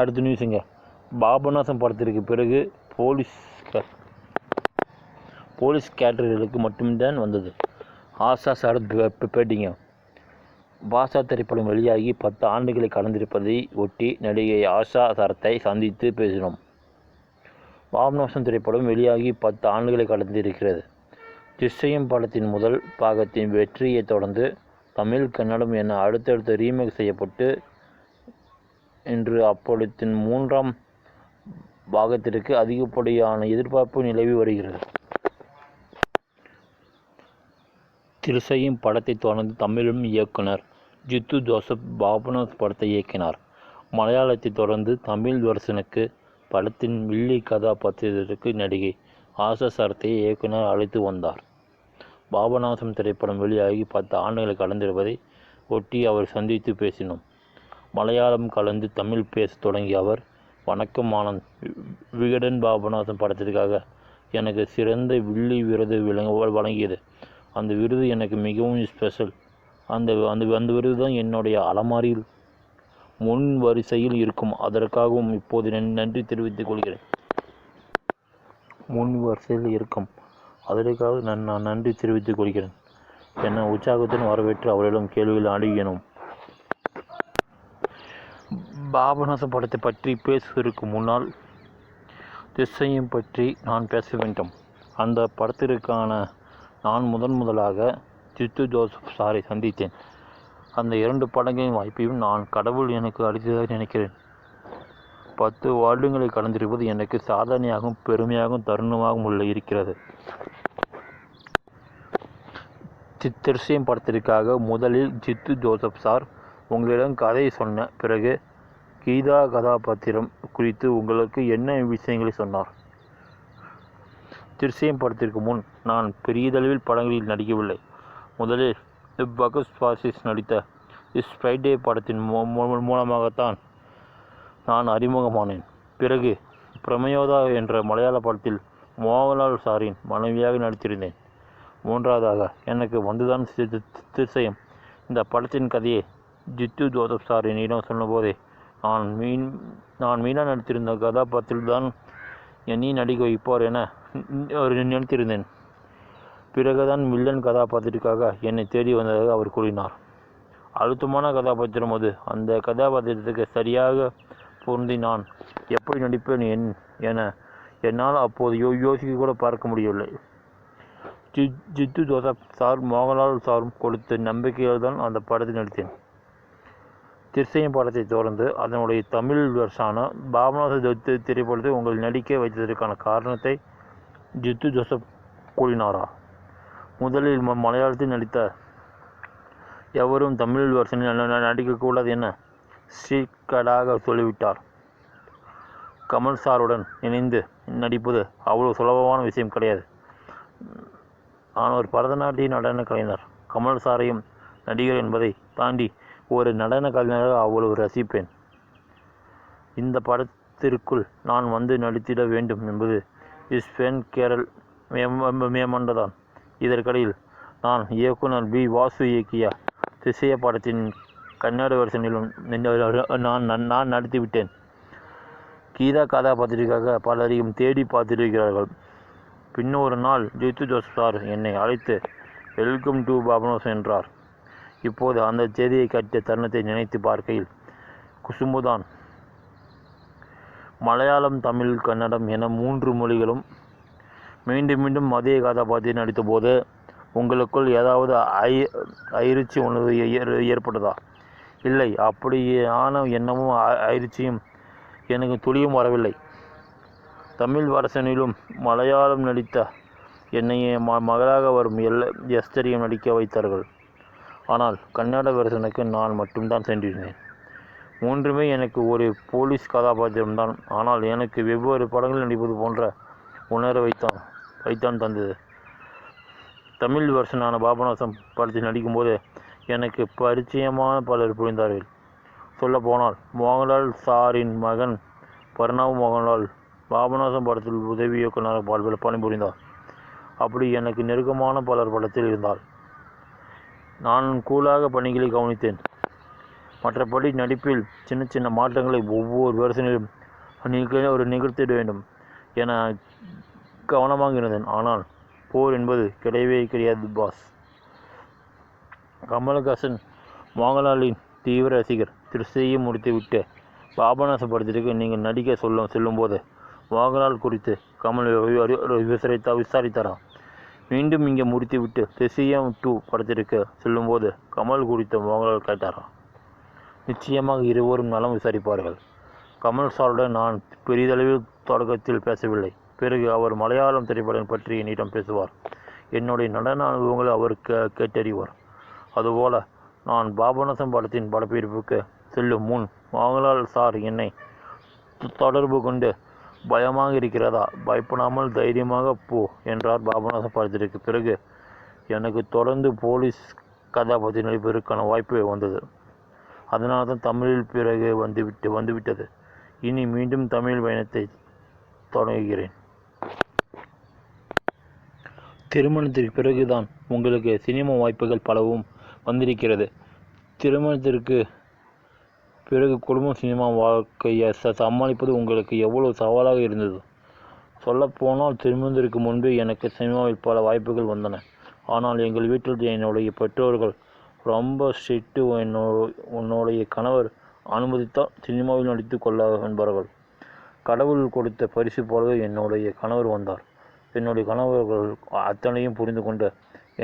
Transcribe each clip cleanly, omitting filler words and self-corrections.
அடுத்த நியூஸுங்க. பாபநாசம் படத்திற்கு பிறகு போலீஸ் கேரக்டர்களுக்கு மட்டும்தான் வந்தது. ஆஷா சரத் பேட்டிங்க. பாஷா திரைப்படம் வெளியாகி 10 ஆண்டுகளை கடந்திருப்பதை ஒட்டி நடிகை ஆஷா சரத்தை சந்தித்து பேசினோம். பாபநாசம் திரைப்படம் வெளியாகி 10 ஆண்டுகளை கடந்திருக்கிறது. திஷ்யம் படத்தின் முதல் பாகத்தின் வெற்றியை தொடர்ந்து தமிழ், கன்னடம் என அடுத்தடுத்து ரீமேக் செய்யப்பட்டு இன்று அப்படத்தின் 3ஆம் பாகத்திற்கு அதிகப்படியான எதிர்பார்ப்பு நிலவி வருகிறது. திஷ்யம் படத்தை தொடர்ந்து தமிழும் இயக்குனர் ஜித்து ஜோசப் பாபநாசம் படத்தை இயக்கினார். மலையாளத்தை தொடர்ந்து தமிழ் வெர்ஷனுக்கு படத்தின் வில்லி கதாபாத்திரத்திற்கு நடிகை ஆஷா சரத்தை இயக்குனர் அழைத்து வந்தார். பாபநாசம் திரைப்படம் வெளியாகி 10 ஆண்டுகளை கடந்திருப்பதை ஒட்டி அவர் சந்தித்து பேசினோம். மலையாளம் கலந்து தமிழ் பேச தொடங்கிய அவர், வணக்கம் ஆனந்த், விகடன் பாபநாசம் படத்திற்காக எனக்கு சிறந்த வில்லி விருது வழங்கியது. அந்த விருது எனக்கு மிகவும் ஸ்பெஷல். அந்த விருது தான் என்னுடைய அலமாரியில் முன் வரிசையில் இருக்கும். அதற்காகவும் இப்போது நன்றி தெரிவித்துக் கொள்கிறேன். முன் வரிசையில் இருக்கும் அதற்காக நான் நன்றி தெரிவித்துக் கொள்கிறேன் என உற்சாகத்துடன் வரவேற்று அவரிடம் கேள்விகள் அணுகினோம். பாபநாசம் படத்தை பற்றி பேசுவதற்கு முன்னால் திஷ்யம் பற்றி நான் பேச வேண்டும். அந்த படத்திற்கான நான் முதலாக ஜித்து ஜோசப் சாரை சந்தித்தேன். அந்த 2 படங்களின் வாய்ப்பையும் நான் கடவுள் எனக்கு அளித்ததாக நினைக்கிறேன். 10 வருடங்களை கடந்திருப்பது எனக்கு சாதனையாகவும் பெருமையாகவும் தருணமாகவும் இருக்கிறது. திஷ்யம் படத்திற்காக முதலில் ஜித்து ஜோசப் சார் உங்களிடம் கதை சொன்ன பிறகு கீதா கதாபாத்திரம் குறித்து உங்களுக்கு என்ன விஷயங்களை சொன்னார்? திஷ்யம் படத்திற்கு முன் நான் பெரியதளவில் படங்களில் நடிக்கவில்லை. முதலில் பகத் பாசிஸ் நடித்த இஸ் ஃப்ரைடே படத்தின் மூலமாகத்தான் நான் அறிமுகமானேன். பிறகு பிரமயோதா என்ற மலையாள படத்தில் மோகன்லால் சாரின் மனைவியாக நடித்திருந்தேன். 3வதாக எனக்கு வந்துதான் திஷ்யம். இந்த படத்தின் கதையை ஜித்து ஜோசப் சார் என்னிடம் சொன்னபோதே நான் மீனா நடித்திருந்த கதாபாத்திரத்தில் என்னை நடிக்க வைப்பார் என நினைத்திருந்தேன். பிறகுதான் வில்லன் கதாபாத்திரத்திற்காக என்னை தேடி வந்ததாக அவர் கூறினார். அழுத்தமான கதாபாத்திரம் அது. அந்த கதாபாத்திரத்துக்கு சரியாக பொருந்தி நான் எப்படி நடிப்பேன் என என்னால் அப்போது யோசிக்க கூட பார்க்க முடியவில்லை. ஜித்து ஜோசப் சார், மோகன்லால் சாரும் கொடுத்த நம்பிக்கையால் தான் அந்த படத்தில் நடித்தேன். திஷ்யம் படத்தை தொடர்ந்து அதனுடைய தமிழ் வெர்ஷனான பாபநாசம் திரைப்படத்தை உங்கள் நடிக்க வைத்ததற்கான காரணத்தை ஜித்து ஜோசப் கூறினாரா? முதலில் மலையாளத்தில் நடித்த எவரும் தமிழ் வெர்ஷனில் நடிக்கக்கூடாது என ஸ்ரீகடாக சொல்லிவிட்டார். கமல் சாருடன் இணைந்து நடிப்பது அவ்வளோ சுலபமான விஷயம் கிடையாது. நான் ஒரு பரதநாட்டிய நடன கலைஞர். கமல் சாரையும் நடிகர் என்பதை தாண்டி ஒரு நடன கலைஞராக அவ்வளவு ரசிப்பேன். இந்த படத்திற்குள் நான் வந்து நடித்திட வேண்டும் என்பது இஸ்பென் கேரள் மேமண்டதான். இதற்கிடையில் நான் இயக்குனர் பி. வாசு இயக்கிய திஷ்ய படத்தின் கன்னட வெர்ஷனிலும் நான் நடித்துவிட்டேன். கீதா கதாபாத்திரத்திற்காக பலரையும் தேடி பார்த்திருக்கிறார்கள். பின்னொரு நாள் ஜித்து ஜோசப் சார் என்னை அழைத்து வெல்கம் டு பாபநாசம் என்றார். இப்போது அந்த செய்தியை கட்டிய தருணத்தை நினைத்து பார்க்கையில் குசும்புதான். மலையாளம், தமிழ், கன்னடம் என 3 மொழிகளும் மீண்டும் அதே கதாபாத்திரம் நடித்தபோது உங்களுக்குள் ஏதாவது ஐரிச்சி உணர்வு ஏற்பட்டதா? இல்லை, அப்படியான எண்ணமும் ஐரிச்சியும் எனக்கு துளியும் வரவில்லை. தமிழ் வெர்ஷனிலும் மலையாளம் நடித்த என்னையே மகளாக வரும் எஸ்தரையும் நடிக்க வைத்தார்கள். ஆனால் கன்னட வெர்ஷனுக்கு நான் மட்டும்தான் சென்றிருந்தேன். 3மே எனக்கு ஒரு போலீஸ் கதாபாத்திரம்தான். ஆனால் எனக்கு வெவ்வேறு படங்களில் நடிப்பது போன்ற உணர வைத்தான் தந்தது. தமிழ் வெர்ஷனான பாபநாசம் படத்தில் நடிக்கும்போது எனக்கு பரிச்சயமான பலர் புரிந்தார்கள். சொல்லப்போனால் மோகன்லால் சாரின் மகன் பர்ணவ் மோகன்லால் பாபநாசம் படத்தில் உதவி இயக்குநராக பணிபுரிந்தார். அப்படி எனக்கு நெருக்கமான பலர் படத்தில் இருந்தார். நான் கூலாக பணிகளை கவனித்தேன். மற்றபடி நடிப்பில் சின்ன சின்ன மாற்றங்களை ஒவ்வொரு வருஷனிலும் நிகழ்த்திட வேண்டும் என கவனமாக இருந்தேன். ஆனால் போர் என்பது கிடையவே கிடையாது பாஸ். கமலஹாசன் மோகன்லாலின் தீவிர ரசிகர். திருஷ்டியை முடித்துவிட்டு பாபநாசம் படத்திற்கு நீங்கள் நடிக்க சொல்லும்போது மோகன்லால் குறித்து கமல் விசாரித்தாராம். மீண்டும் இங்கே முடித்துவிட்டு திருஷ்டியம் 2 படத்திற்கு செல்லும்போது கமல் குறித்து மோகன்லால் கேட்டாராம். நிச்சயமாக இருவரும் நலம் விசாரிப்பார்கள். கமல் சாருடன் நான் பெரிதளவில் தொடக்கத்தில் பேசவில்லை. பிறகு அவர் மலையாளம் திரைப்படம் பற்றி என்னிடம் பேசுவார். என்னுடைய நடன அனுபவங்களை அவர் கேட்டறிவார். அதுபோல நான் பாபநாசம் படத்தின் படப்பிடிப்புக்கு செல்லும் முன் மோகன்லால் சார் என்னை தொடர்பு கொண்டு பயமாக இருக்கிறதா, பயப்படாமல் தைரியமாக போ என்றார். பாபநாசம் படத்திற்கு பிறகு எனக்கு தொடர்ந்து போலீஸ் கதாபாத்திரம் நடிப்பதற்கான வாய்ப்பு வந்தது. அதனால தான் தமிழில் பிறகு வந்துவிட்டது. இனி மீண்டும் தமிழ் பயணத்தை தொடங்குகிறேன். திருமணத்திற்கு பிறகுதான் உங்களுக்கு சினிமா வாய்ப்புகள் பலவும் வந்திருக்கிறது. திருமணத்திற்கு பிறகு குடும்பம் சினிமா வாழ்க்கையை சமாளிப்பது உங்களுக்கு எவ்வளவு சவாலாக இருந்தது? சொல்லப்போனால் திருமணத்திற்கு முன்பே எனக்கு சினிமாவில் பல வாய்ப்புகள் வந்தன. ஆனால் எங்கள் வீட்டில் என்னுடைய பெற்றோர்கள் ரொம்ப ஸ்ட்ரிக்ட்டு. உன்னுடைய கணவர் அனுமதித்தால் சினிமாவில் நடித்து கொள்ள என்பார்கள். கடவுள் கொடுத்த பரிசு போலவே என்னுடைய கணவர் வந்தார். என்னுடைய கணவர்கள் அத்தனையும் புரிந்து கொண்டு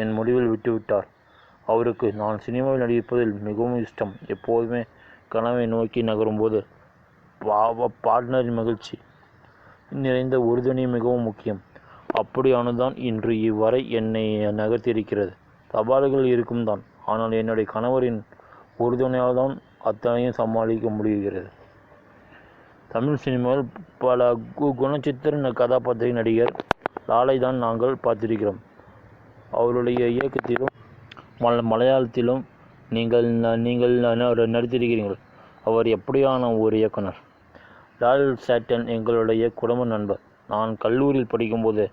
என் முடிவில் விட்டுவிட்டார். அவருக்கு நான் சினிமாவில் நடிப்பதில் மிகவும் இஷ்டம். எப்போதுமே கனவை நோக்கி நகரும்போது பார்ட்னரின் மகிழ்ச்சி நிறைந்த உறுதுணை மிகவும் முக்கியம். அப்படியானதான் இன்று இவ்வரை என்னை நகர்த்தியிருக்கிறது. சவால்கள் இருக்கும் தான், ஆனால் என்னுடைய கணவரின் உறுதுணையால் தான் அத்தனையும் சமாளிக்க முடிகிறது. தமிழ் சினிமாவில் பல குணச்சித்திர கதாபாத்திர நடிகர் லாலை தான் நாங்கள் பார்த்திருக்கிறோம். அவருடைய இயக்கத்திலும் மலையாளத்திலும் நீங்கள் நடித்திருக்கிறீர்கள். அவர் எப்படியான ஒரு இயக்குனர்? லால் சேட்டன் எங்களுடைய குடும்ப நண்பர். நான் கல்லூரியில் படிக்கும்போது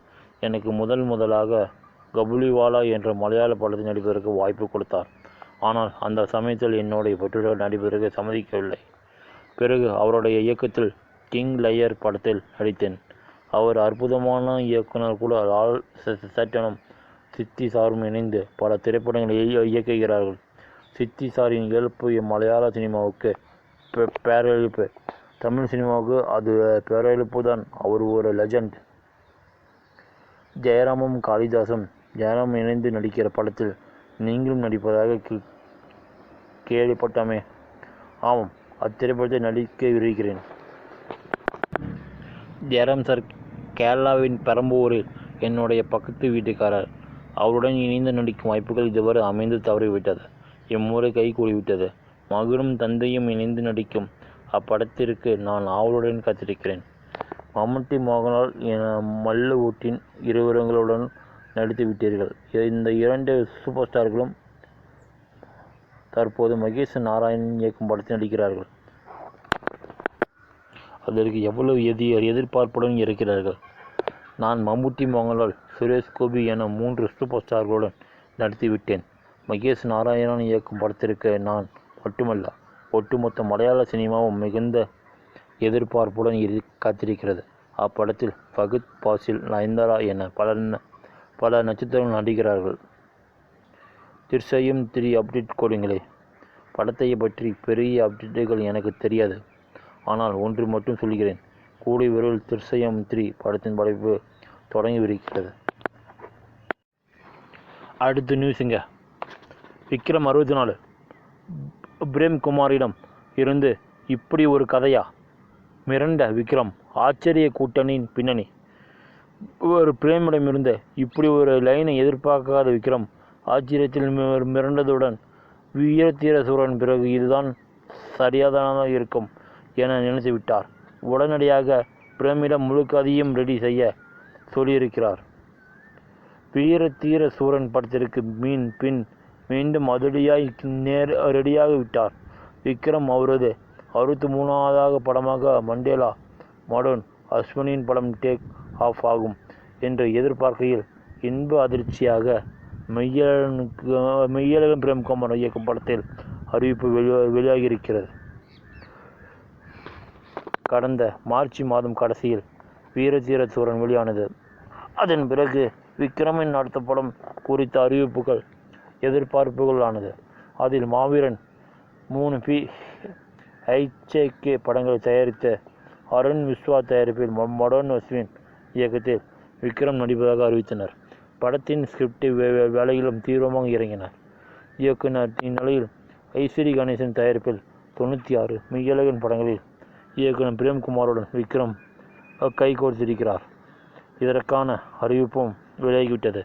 எனக்கு முதலாக கபுலிவாலா என்ற மலையாள படத்தில் நடிப்பதற்கு வாய்ப்பு கொடுத்தார். ஆனால் அந்த சமயத்தில் என்னுடைய பெற்றோர்கள் நடிப்பதற்கு சம்மதிக்கவில்லை. பிறகு அவருடைய இயக்கத்தில் கிங் லயர் படத்தில் நடித்தேன். அவர் அற்புதமான இயக்குனர் கூட. லால் சேட்டனும் சித்தி சாரும் இணைந்து பல திரைப்படங்களை இயக்குகிறார்கள். சித்தி சாரின் இயல்பு மலையாள சினிமாவுக்கு பேரழிப்பு. தமிழ் சினிமாவுக்கு அது பேரழிப்பு தான். அவர் ஒரு லெஜண்ட். ஜெயராமும் காளிதாசும் ஜெயராம் இணைந்து நடிக்கிற படத்தில் நீங்களும் நடிப்பதாக கேள்விப்பட்டமே. ஆமாம், அத்திரைப்படத்தில் நடிக்க இருக்கிறேன். ஜெயராம் சார் கேரளாவின் பெரம்பூரில் என்னுடைய பக்கத்து வீட்டுக்காரர். அவருடன் இணைந்து நடிக்கும் வாய்ப்புகள் இதுவரை அமைந்து தவறிவிட்டது. இம்முறை கை கூடிவிட்டது. மகனும் தந்தையும் இணைந்து நடிக்கும் அப்படத்திற்கு நான் ஆவலுடன் காத்திருக்கிறேன். மம்முட்டி, மோகன்லால் மல்லுவுட்டின் இருவர்களுடன் நடித்து விட்டீர்கள். இந்த 2 சூப்பர் ஸ்டார்களும் தற்போது மகேஷ் நாராயணன் இயக்கும் படத்தில் நடிக்கிறார்கள். அதற்கு எவ்வளவு எதிர்பார்ப்புடன் இருக்கிறார்கள். நான் மம்முட்டி, மோகன்லால், சுரேஷ் கோபி என 3 சூப்பர் ஸ்டார்களுடன் நடித்துவிட்டேன். மகேஷ் நாராயணன் இயக்கும் படத்திற்கு நான் மட்டுமல்ல, ஒட்டுமொத்த மலையாள சினிமாவும் மிகுந்த எதிர்பார்ப்புடன் காத்திருக்கிறது. அப்படத்தில் ஃபகத் பாசில், நயன்தாரா என பல நட்சத்திரங்கள் நடிக்கிறார்கள். திருஷ்யம் 3 அப்டேட் கொடுங்களே. படத்தை பற்றி பெரிய அப்டேட்டுகள் எனக்கு தெரியாது. ஆனால் ஒன்று மட்டும் சொல்கிறேன், கூடிய விரைவில் திருஷ்யம் 3 படத்தின் படைப்பு தொடங்கியிருக்கிறது. அடுத்த நியூஸுங்க. விக்ரம் 64 பிரேம்குமாரிடம் இருந்து இப்படி ஒரு கதையா? மிரண்ட விக்ரம். ஆச்சரிய கூட்டணியின் பின்னணி. ஒரு பிரேமிடமிருந்து இப்படி ஒரு லைனை எதிர்பார்க்காத விக்ரம் ஆச்சரியத்தில் மிரண்டதுடன் வீரத்தீர சூரன் பிறகு இதுதான் சரியானதாக இருக்கும் என நினைத்து விட்டார். உடனடியாக பிரேமிடம் முழு கதையும் ரெடி செய்ய சொல்லியிருக்கிறார். வீரத்தீர சூரன் படத்திற்கு பின் மீண்டும் அதிரடியாய் ரெடியாக விட்டார் விக்ரம். அவரது 63வது படமாக மண்டேலா மடோன் அஸ்வினின் படம் டேக் ஆஃப் ஆகும் என்று எதிர்பார்க்கையில் இன்ப அதிர்ச்சியாக மெய்யழகன் பிரேம்குமார் இயக்கும் படத்தில் அறிவிப்பு வெளியாகியிருக்கிறது. கடந்த மார்ச் மாதம் கடைசியில் வீரதீர சூரன் வெளியானது. அதன் பிறகு விக்ரமின் அடுத்த படம் குறித்த அறிவிப்புகள் எதிர்பார்ப்புகள் ஆனது. அதில் மாவீரன் 3 ஐஜேகே படங்களை தயாரித்த அருண் விஸ்வா தயாரிப்பில் மடோன் அஸ்வின் இயக்கத்தில் விக்ரம் நடிப்பதாக அறிவித்தனர். படத்தின் ஸ்கிரிப்ட் வேலையிலும் தீவிரமாக இறங்கினார். இயக்குனர் இந்நிலையில் ஐஸ்வரி கணேசன் தயாரிப்பில் 96 மெய்யழகன் படங்களில் இயக்குனர் பிரேம்குமாருடன் விக்ரம் கைகோர்த்திருக்கிறார். இதற்கான அறிவிப்பும் வெளியாகிவிட்டது.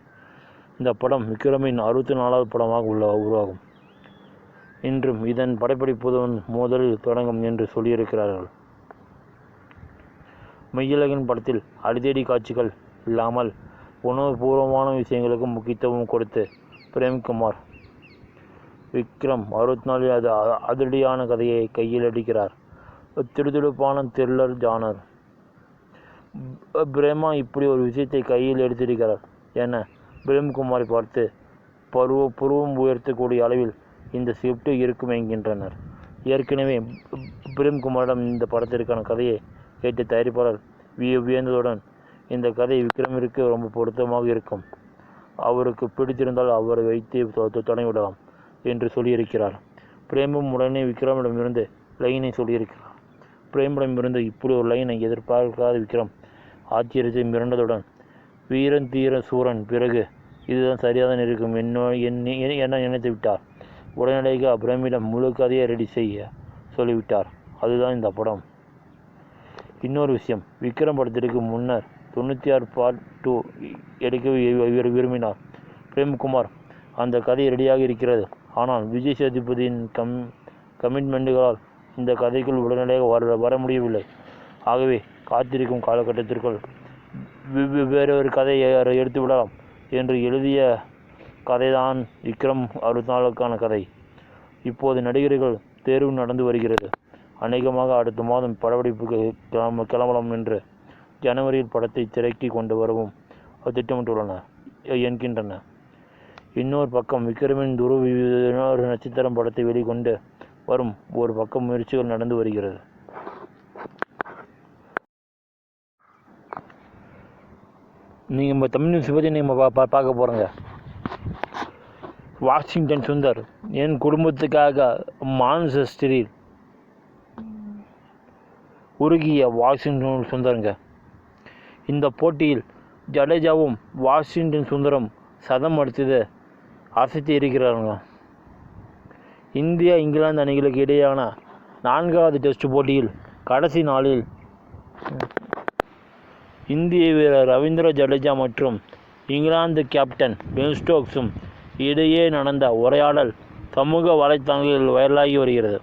இந்த படம் விக்ரமின் 64வது படமாக உருவாகும். இன்றும் இதன் படப்பிடிப்பு முதலில் தொடங்கும் என்று சொல்லியிருக்கிறார்கள். மெய்யழகன் படத்தில் அடிதடி காட்சிகள் இல்லாமல் உணர்வுபூர்வமான விஷயங்களுக்கு முக்கியத்துவம் கொடுத்து பிரேம்குமார் விக்ரம் 64 அதிரடியான கதையை கையில் அடிக்கிறார். திடுதிடுப்பான த்ரில்லர் ஜானர். பிரேமா இப்படி ஒரு விஷயத்தை கையில் எடுத்திருக்கிறார் என பிரேம்குமாரை பார்த்து புருவம் உயர்த்தக்கூடிய அளவில் இந்த ஸ்கிரிப்ட் இருக்கும் என்கின்றனர். ஏற்கனவே பிரேம்குமாரிடம் இந்த படத்திற்கான கதையை கேட்ட தயாரிப்பாளர் வியந்ததுடன் இந்த கதை விக்ரமிற்கு ரொம்ப பொருத்தமாக இருக்கும், அவருக்கு பிடித்திருந்தால் அவரை வைத்து தொடங்கிவிடலாம் என்று சொல்லியிருக்கிறார். பிரேமும் உடனே விக்ரமிடமிருந்து லைனை சொல்லியிருக்கிறார். பிரேமிடமிருந்து இப்படி ஒரு லைனை எதிர்பார்க்காத விக்ரம் ஆச்சரியத்தை மிரண்டதுடன் வீரன் தீர சூரன் பிறகு இதுதான் சரியாக இருக்கும் என்ன நினைத்து விட்டார். உடனடியாக பிரேமிடம் முழு கதையை ரெடி செய்ய சொல்லிவிட்டார். அதுதான் இந்த படம். இன்னொரு விஷயம், விக்ரம் படத்திற்கு முன்னர் 96 Part 2 எடுக்க விரும்பினார் பிரேம்குமார். அந்த கதை ரெடியாக இருக்கிறது. ஆனால் விஜய் சேதுபதியின் கமிட்மெண்ட்டுகளால் இந்த கதைக்குள் உடனடியாக வர முடியவில்லை. ஆகவே காத்திருக்கும் காலகட்டத்திற்குள் வேறொரு கதையை எடுத்து விடலாம் என்று எழுதிய கதைதான் விக்ரம் 64க்கான கதை. இப்போது நடிகர்கள் தேர்வு நடந்து வருகிறது. அநேகமாக அடுத்த மாதம் படப்பிடிப்புக்கு கிளம்பலாம் என்று ஜனவரியில் படத்தை திரைக்கு கொண்டு வரவும் திட்டமிட்டுள்ளனர் என்கின்றனர். இன்னொரு பக்கம் விக்ரமின் துருவ நட்சத்திரம் படத்தை வெளிக்கொண்டு வரும் ஒரு பக்கம் முயற்சிகள் நடந்து வருகிறது. நீங்கள் தமிழ் நியூஸ் பற்றி நீங்கள் பார்க்க போகிறோங்க. வாஷிங்டன் சுந்தர் என் குடும்பத்துக்காக மான்செஸ்டரில் உருகிய வாஷிங்டன் சுந்தருங்க. இந்த போட்டியில் ஜடேஜாவும் வாஷிங்டன் சுந்தரம் சதம் அடித்தது அசைத்து இருக்கிறாருங்க. இந்தியா இங்கிலாந்து அணிகளுக்கு இடையேயான 4வது டெஸ்ட் போட்டியில் கடைசி நாளில் இந்திய வீரர் ரவீந்திர ஜடேஜா மற்றும் இங்கிலாந்து கேப்டன் பென் ஸ்டோக்ஸும் இடையே நடந்த உரையாடல் சமூக வலைத்தளங்களில் வைரலாகி வருகிறது.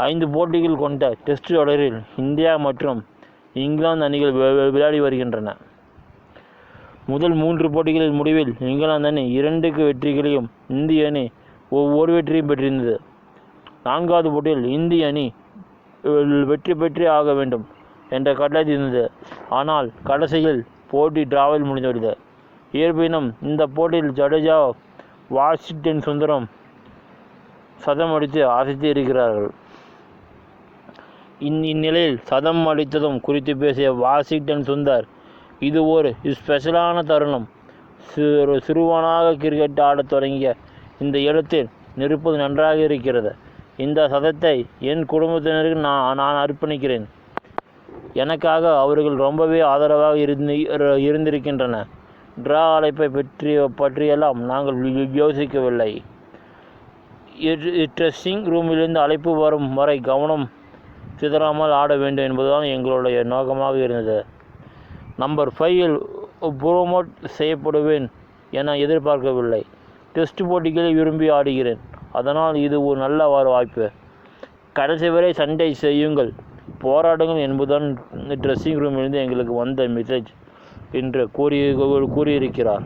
5 போட்டிகள் கொண்ட டெஸ்ட் தொடரில் இந்தியா மற்றும் இங்கிலாந்து அணிகள் விளையாடி வருகின்றன. முதல் 3 போட்டிகளின் முடிவில் இங்கிலாந்து அணி 2 வெற்றிகளையும் இந்திய அணி 1 வெற்றியும் பெற்றிருந்தது. 4வது போட்டியில் இந்திய அணி வெற்றி பெற்றே ஆக வேண்டும் என்ற கட்டளை இருந்தது. ஆனால் கடைசியில் போட்டி டிராவில் முடிந்துவிட்டது. இருப்பினும் இந்த போட்டியில் ஜடேஜா வாஷிங்டன் சுந்தரம் சதம் அடித்து அசைத்து இருக்கிறார்கள். இந்நிலையில் சதம் அடித்ததும் குறித்து பேசிய வாஷிங்டன் சுந்தர், இது ஒரு ஸ்பெஷலான தருணம். சிறுவனாக கிரிக்கெட் ஆடத் தொடங்கிய இந்த இடத்தில் நிற்பது நன்றாக இருக்கிறது. இந்த சதத்தை என் குடும்பத்தினருக்கு நான் அர்ப்பணிக்கிறேன். எனக்காக அவர்கள் ரொம்பவே ஆதரவாக இருந்திருக்கின்றன. டிரா அழைப்பை பற்றியெல்லாம் நாங்கள் யோசிக்கவில்லை. ட்ரெஸ்ஸிங் ரூமிலிருந்து அழைப்பு வரும் வரை கவனம் சிதறாமல் ஆட வேண்டும் என்பதுதான் எங்களுடைய நோக்கமாக இருந்தது. நம்பர் 5இல் ப்ரோமோட் செய்யப்படுவேன் என எதிர்பார்க்கவில்லை. டெஸ்ட் போட்டிகளை விரும்பி ஆடுகிறேன். அதனால் இது ஒரு நல்ல வாய்ப்பு. கடைசி வரை சண்டை செய்யுங்கள், போராடுங்கள் என்பதுதான் ட்ரெஸ்ஸிங் ரூமிலிருந்து எங்களுக்கு வந்த மெசேஜ் என்று கூறியிருக்கிறார்.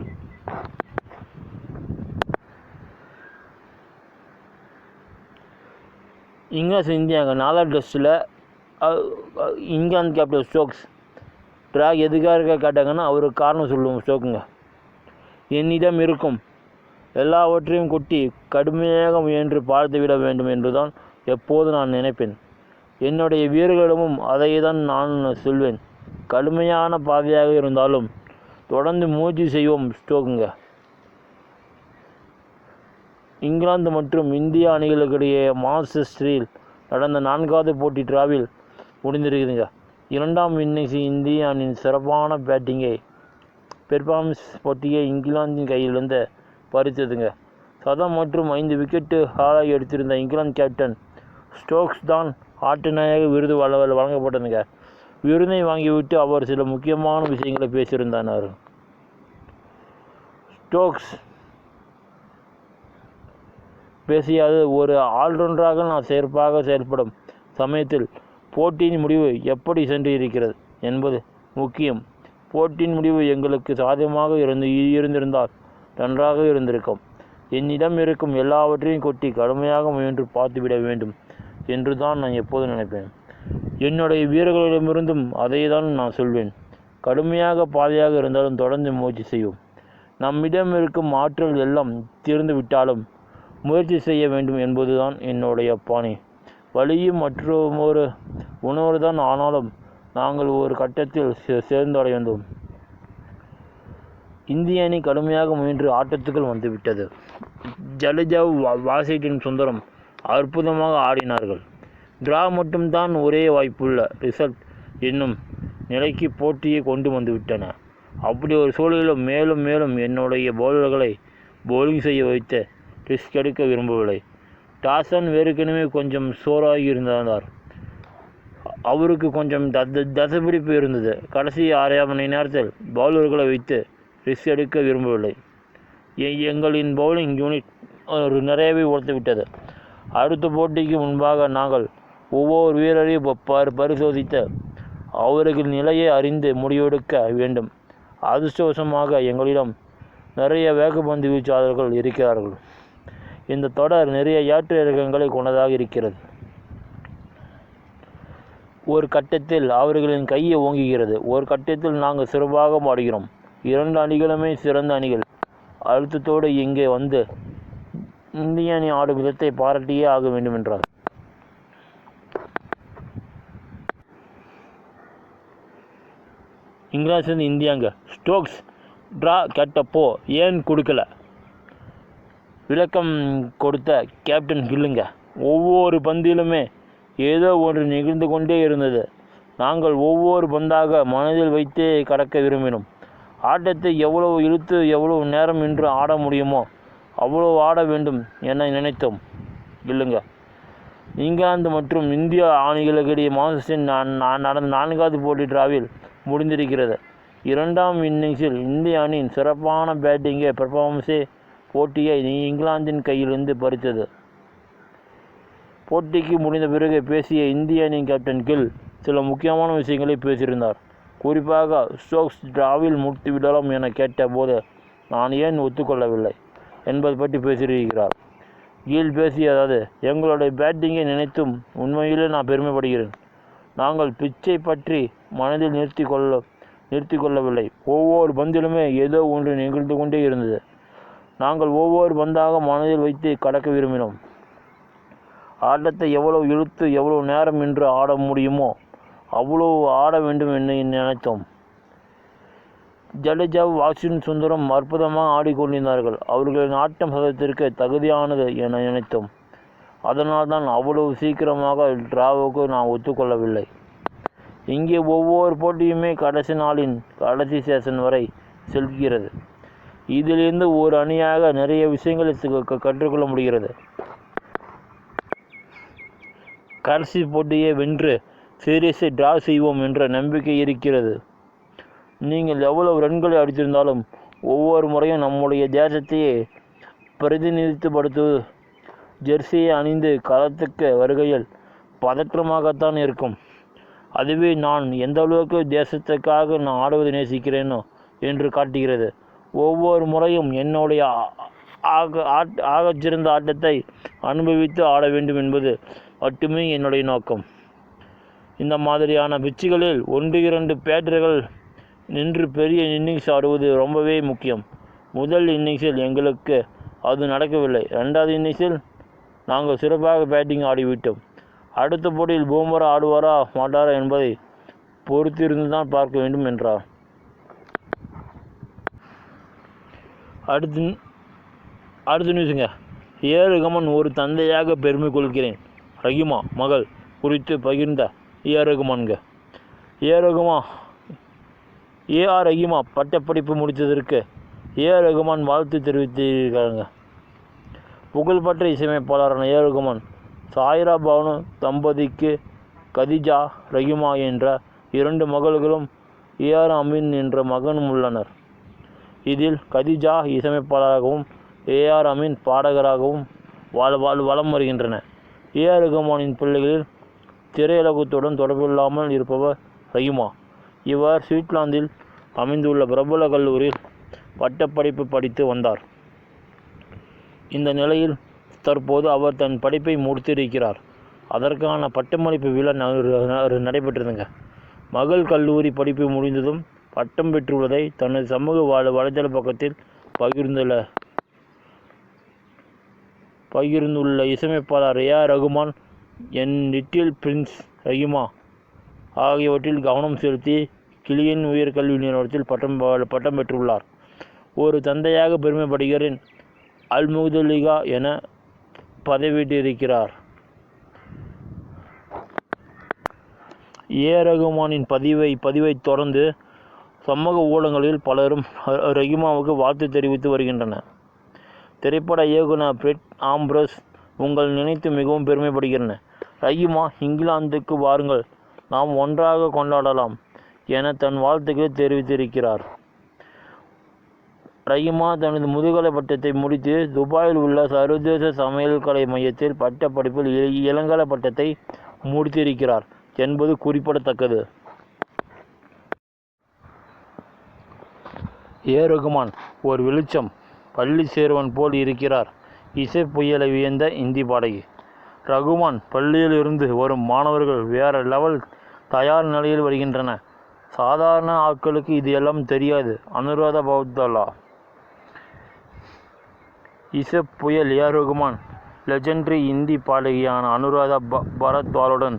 இங்கிலாந்து இந்தியாங்க 4வது டெஸ்ட்டில் இங்கிலாந்து கேப்டன் ஸ்டோக்ஸ் ட்ராக் எதுக்காக கேட்டாங்கன்னா அவருக்கு காரணம் சொல்லுவோம். ஸ்டோக்குங்க, என்னிடம் இருக்கும் எல்லாவற்றையும் கொட்டி கடுமையாக முயன்று பார்த்துவிட வேண்டும் என்றுதான் எப்போது நான் நினைப்பேன். என்னுடைய வீரர்களிடமும் அதை தான் நான் சொல்வேன். கடுமையான பாதையாக இருந்தாலும் தொடர்ந்து முயற்சி செய்வோம் ஸ்டோக்குங்க. இங்கிலாந்து மற்றும் இந்திய அணிகளுக்கிடையே மான்செஸ்டரில் நடந்த 4வது போட்டி டிராவில் முடிந்திருக்குதுங்க. 2ஆம் இன்னிங்ஸ் இந்திய அணியின் சிறப்பான பெர்ஃபார்மன்ஸ் போட்டியை இங்கிலாந்தின் கையிலிருந்து பறித்ததுங்க. சதம் மற்றும் 5 விக்கெட்டு ஹாலாக எடுத்திருந்த இங்கிலாந்து கேப்டன் ஸ்டோக்ஸ் தான் ஆட்டநாயக விருது வழங்கப்பட்டதுங்க. விருதை வாங்கிவிட்டு அவர் சில முக்கியமான விஷயங்களை பேசியிருந்தார். ஸ்டோக்ஸ் பேசியது, ஒரு ஆல்ரவுண்டராக நான் சிறப்பாக செயல்படும் சமயத்தில் போட்டியின் முடிவு எப்படி சென்று இருக்கிறது என்பது முக்கியம். போட்டியின் முடிவு எங்களுக்கு சாதகமாக இருந்திருந்தால் நன்றாக இருந்திருக்கும். என்னிடம் இருக்கும் எல்லாவற்றையும் கொட்டி கடுமையாக முயன்று பார்த்துவிட வேண்டும் என்று தான் நான் எப்போதும் நினைப்பேன். என்னுடைய வீரர்களிடமிருந்தும் அதை தான் நான் சொல்வேன். கடுமையாக பாதையாக இருந்தாலும் தொடர்ந்து முயற்சி செய்வோம். நம்மிடம் இருக்கும் ஆற்றல் எல்லாம் தீர்ந்து விட்டாலும் முயற்சி செய்ய வேண்டும் என்பதுதான் என்னுடைய பாணி. வலியும் மற்றொரு உணர்வு தான். ஆனாலும் நாங்கள் ஒரு கட்டத்தில் சேர்ந்தடைந்தோம். இந்திய அணி கடுமையாக முயன்று ஆட்டத்துக்குள் வந்துவிட்டது. ஜடேஜாவும் வாஷிங்டன் சுந்தரம் அற்புதமாக ஆடினார்கள். டிரா மட்டும்தான் ஒரே வாய்ப்புள்ள ரிசல்ட் என்னும் நிலைக்கு போட்டியை கொண்டு வந்துவிட்டன. அப்படி ஒரு சூழலிலும் மேலும் மேலும் என்னுடைய பவுலர்களை பவுலிங் செய்ய வைத்து ரிஸ்க் எடுக்க விரும்பவில்லை. டாசன் ஏற்கனவே கொஞ்சம் சோறாகி இருந்தார். அவருக்கு கொஞ்சம் தசைப்பிடிப்பு இருந்தது. கடைசி 6 மணி நேரத்தில் பவுலர்களை வைத்து ரிஸ்க் எடுக்க விரும்பவில்லை. எங்களின் பவுலிங் யூனிட் நிறையவே உழைத்துவிட்டது. அடுத்த போட்டிக்கு முன்பாக நாங்கள் ஒவ்வொரு வீரரையும் பரிசோதித்து அவர்கள் நிலையை அறிந்து முடிவெடுக்க வேண்டும். அதிர்ஷ்டவசமாக எங்களிடம் நிறைய வேகப்பந்து வீச்சாளர்கள் இருக்கிறார்கள். இந்த தொடர் நிறைய ஏற்ற இறக்கங்களை கொண்டதாக இருக்கிறது. ஒரு கட்டத்தில் அவர்களின் கையை ஓங்குகிறது. ஒரு கட்டத்தில் நாங்கள் சிறப்பாக ஆடுகிறோம். 2 அணிகளுமே சிறந்த அணிகள். அழுத்தத்தோடு இங்கே வந்து இந்திய அணி ஆடும் விதத்தை பாராட்டியே ஆக வேண்டும் என்றார். இங்கிலாந்து இந்தியாங்க. ஸ்டோக்ஸ் டிரா கேட்டப்போ ஏன் கொடுக்கல விளக்கம் கொடுத்த கேப்டன் கில்லுங்க. ஒவ்வொரு பந்திலுமே ஏதோ ஒன்று நிகழ்ந்து கொண்டே இருந்தது. நாங்கள் ஒவ்வொரு பந்தாக மனதில் வைத்தே கடக்க விரும்பினோம். ஆட்டத்தை எவ்வளவு இழுத்து எவ்வளவு நேரம் இன்று ஆட முடியுமோ அவ்வளவு ஆட வேண்டும் என நினைத்தோம். இல்லைங்க. இங்கிலாந்து மற்றும் இந்திய அணிகளுக்கிடையே மான்செஸ்டரில் நடந்த 4வது போட்டி டிராவில் முடிந்திருக்கிறது. 2ஆம் இன்னிங்ஸில் இந்திய அணியின் சிறப்பான பெர்ஃபார்மன்ஸே போட்டியை இங்கிலாந்தின் கையிலிருந்து பறித்தது. போட்டிக்கு முடிந்த பிறகு பேசிய இந்திய அணியின் கேப்டன் கில் சில முக்கியமான விஷயங்களை பேசியிருந்தார். குறிப்பாக ஸ்டோக்ஸ் டிராவில் முடித்து விடலாம் என கேட்டபோது நான் ஏன் ஒத்துக்கொள்ளவில்லை என்பது பற்றி பேசியிருக்கிறார். கில் பேசியதாவது, எங்களுடைய பேட்டிங்கை நினைத்தும் உண்மையிலே நான் பெருமைப்படுகிறேன். நாங்கள் பிச்சை பற்றி மனதில் நிறுத்தி கொள்ளவில்லை. ஒவ்வொரு பந்திலுமே ஏதோ ஒன்று நிகழ்ந்து கொண்டே இருந்தது. நாங்கள் ஒவ்வொரு பந்தாக மனதில் வைத்து கடக்க விரும்பினோம். ஆட்டத்தை எவ்வளவு இழுத்து எவ்வளவு நேரம் என்று ஆட முடியுமோ அவ்வளவு ஆட வேண்டும் என்று நினைத்தோம். ஜடேஜாவும் வாஷிங்டன் சுந்தரம் அற்புதமாக ஆடிக்கொண்டிருந்தார்கள். அவர்களின் ஆட்டம் சதத்திற்கு தகுதியானது என நினைத்தோம். அதனால் தான் அவ்வளவு சீக்கிரமாக டிராவுக்கு நான் ஒத்துக்கொள்ளவில்லை. இங்கே ஒவ்வொரு போட்டியுமே கடைசி நாளின் கடைசி சேஷன் வரை செல்கிறது. இதிலிருந்து ஒரு அணியாக நிறைய விஷயங்களை கற்றுக்கொள்ள முடிகிறது. கடைசி போட்டியை வென்று சீரியஸை டிரா செய்வோம் என்ற நம்பிக்கை இருக்கிறது. நீங்கள் எவ்வளவு ரன்களை அடித்திருந்தாலும் ஒவ்வொரு முறையும் நம்முடைய தேசத்தையே பிரதிநிதித்துவப்படுத்துவது ஜெர்சியை அணிந்து களத்துக்கு வருகையில் பதற்றமாகத்தான் இருக்கும். அதுவே நான் எந்த அளவுக்கு தேசத்துக்காக நான் ஆடுவதை நேசிக்கிறேனோ என்று காட்டுகிறது. ஒவ்வொரு முறையும் என்னுடைய ஆகச்சிறந்த ஆட்டத்தை அனுபவித்து ஆட வேண்டும் என்பது மட்டுமே என்னுடைய நோக்கம். இந்த மாதிரியான பிச்சுகளில் 1-2 பேட்டர்கள் நின்று பெரிய இன்னிங்ஸ் ஆடுவது ரொம்பவே முக்கியம். முதல் இன்னிங்ஸில் எங்களுக்கு அது நடக்கவில்லை. 2வது இன்னிங்ஸில் நாங்கள் சிறப்பாக பேட்டிங் ஆடிவிட்டோம். அடுத்த போட்டியில் பூமரா ஆடுவாரா மாட்டாரா என்பதை பொறுத்திருந்து தான் பார்க்க வேண்டும் என்றார். அடுத்த நியூஸுங்க. ரகுமான் ஒரு தந்தையாக பெருமை கொள்கிறேன். ரஹீமா மகள் குறித்து பகிர்ந்த ரகுமான்ங்க. ஆர் ரஹீமா பட்டப்படிப்பு முடித்ததற்கு ரகுமான் வாழ்த்து தெரிவித்திருக்காங்க. புகழ்பெற்ற இசையமைப்பாளரான ரகுமான் சாய்ரா பானு தம்பதிக்கு கதிஜா ரஹீமா என்ற 2 மகள்களும் ஆர் அமீன் என்ற மகனும் உள்ளனர். இதில் கதிஜா இசையமைப்பாளராகவும் ஆர் அமீன் பாடகராகவும் வலம் வருகின்றன. ரகுமானின் பிள்ளைகளில் திரையுலகத்துடன் தொடர்பில்லாமல் இருப்பவர் ரஹீமா. இவர் சுவிட்சர்லாந்தில் அமைந்துள்ள பிரபல கல்லூரியில் பட்டப்படிப்பு படித்து வந்தார். இந்த நிலையில் தற்போது அவர் தன் படிப்பை முடித்திருக்கிறார். அதற்கான பட்டமளிப்பு விழா நடைபெற்றதுங்க. மகள் கல்லூரி படிப்பு முடிந்ததும் பட்டம் பெற்றுள்ளதை தனது சமூக வலைதள பக்கத்தில் பகிர்ந்துள்ள இசையமைப்பாளர் ரகுமான் என் லிட்டில் பிரின்ஸ் ரஹீமா ஆகியவற்றில் கவனம் செலுத்தி கிளியன் உயர்கல்வி நிறுவனத்தில் பட்டம் பெற்றுள்ளார். ஒரு தந்தையாக பெருமைப்படுகிறேன் அல்முதலிகா என பதவியிட்டிருக்கிறார். ரகுமானின் பதிவை தொடர்ந்து சமூக ஊடகங்களில் பலரும் ரஹீமாவுக்கு வாழ்த்து தெரிவித்து வருகின்றனர். திரைப்பட இயக்குனர் பிரெட் ஆம்ப்ரஸ் உங்கள் நினைத்து மிகவும் பெருமைப்படுகிறேன். ரஹீமா இங்கிலாந்துக்கு வாருங்கள், நாம் ஒன்றாக கொண்டாடலாம் என தன் வாழ்த்துக்களை தெரிவித்திருக்கிறார். ரஹீமா தனது முதுகலை பட்டத்தை முடித்து துபாயில் உள்ள சர்வதேச சமையல் கலை மையத்தில் பட்டப்படிப்பில் இளங்கலை பட்டத்தை முடித்திருக்கிறார் என்பது குறிப்பிடத்தக்கது. ரகுமான் ஒரு வெளிச்சம், பள்ளி சேர்வன் போல் இருக்கிறார். இசை புயலை வியந்த இந்தி பாடகி. ரகுமான் பள்ளியில் இருந்து வரும் மாணவர்கள் வேற லெவல் தயார் நிலையில் வருகின்றன. சாதாரண ஆட்களுக்கு இது எல்லாம் தெரியாது. அனுராதா பௌத்தலா. இசை புயல் ரகுமான் லெஜெண்டரி இந்தி பாடகியான அனுராதா பரத்வாலுடன்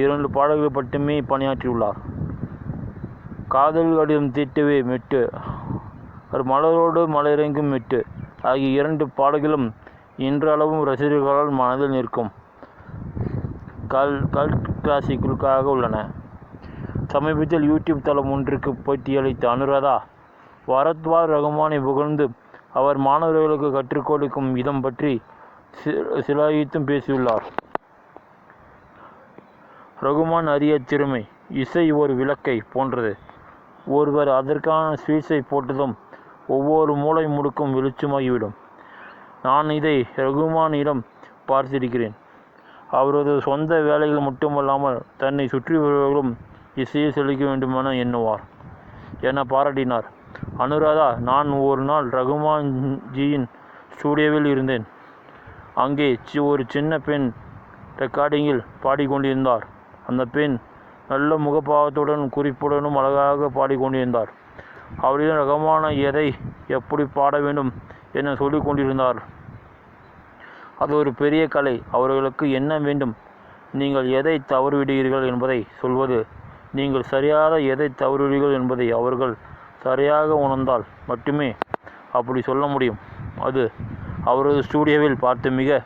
2 பாடல்கள் மட்டுமே பணியாற்றியுள்ளார். காதல் கடிதம் தீட்டவே மெட்டு, மலரோடு மலரெங்கும் மெட்டு ஆகிய 2 பாடல்களும் இன்றளவும் ரசிகர்களால் மனதில் நிற்கும் கல்ட் கிளாசிக்காக உள்ளன. சமீபத்தில் யூடியூப் தளம் ஒன்றுக்கு பேட்டியளித்த அனுராதா பரத்வாஜ் ரகுமானை புகழ்ந்து அவர் மாணவர்களுக்கு கற்றுக் கொடுக்கும் விதம் பற்றி சிலாகித்தும் பேசியுள்ளார். ரகுமான் அரிய திறமை. இசை ஒரு விளக்கை போன்றது. ஒருவர் அதற்கான ஸ்வீட்ஸை போட்டதும் ஒவ்வொரு மூளை முடுக்கும் வெளிச்சமாகிவிடும். நான் இதை ரகுமானிடம் பார்த்திருக்கிறேன். அவரது சொந்த வேலைகள் மட்டுமல்லாமல் தன்னை சுற்றியுள்ளவர்களும் இசையை செலுத்த வேண்டுமென எண்ணுவார் என பாராட்டினார். அனுராதா, நான் ஒரு நாள் ரகுமான் ஜியின் ஸ்டூடியோவில் இருந்தேன். அங்கே ஒரு சின்ன பெண் ரெக்கார்டிங்கில் பாடிக்கொண்டிருந்தார். அந்த பெண் நல்ல முகப்பாவத்துடன் குறிப்புடனும் அழகாக பாடிக்கொண்டிருந்தார். அவரிடம் ரகுமானை எதை எப்படி பாட வேண்டும் என சொல்லிக் கொண்டிருந்தார். அது ஒரு பெரிய கலை. அவர்களுக்கு என்ன வேண்டும், நீங்கள் எதை தவறுவிடுகிறீர்கள் என்பதை சொல்வது, நீங்கள் சரியாக எதை தவறுவிடுகிறீர்கள் என்பதை அவர்கள் சரியாக உணர்ந்தால் மட்டுமே அப்படி சொல்ல முடியும். அது அவரது ஸ்டூடியோவில் பார்த்து மிக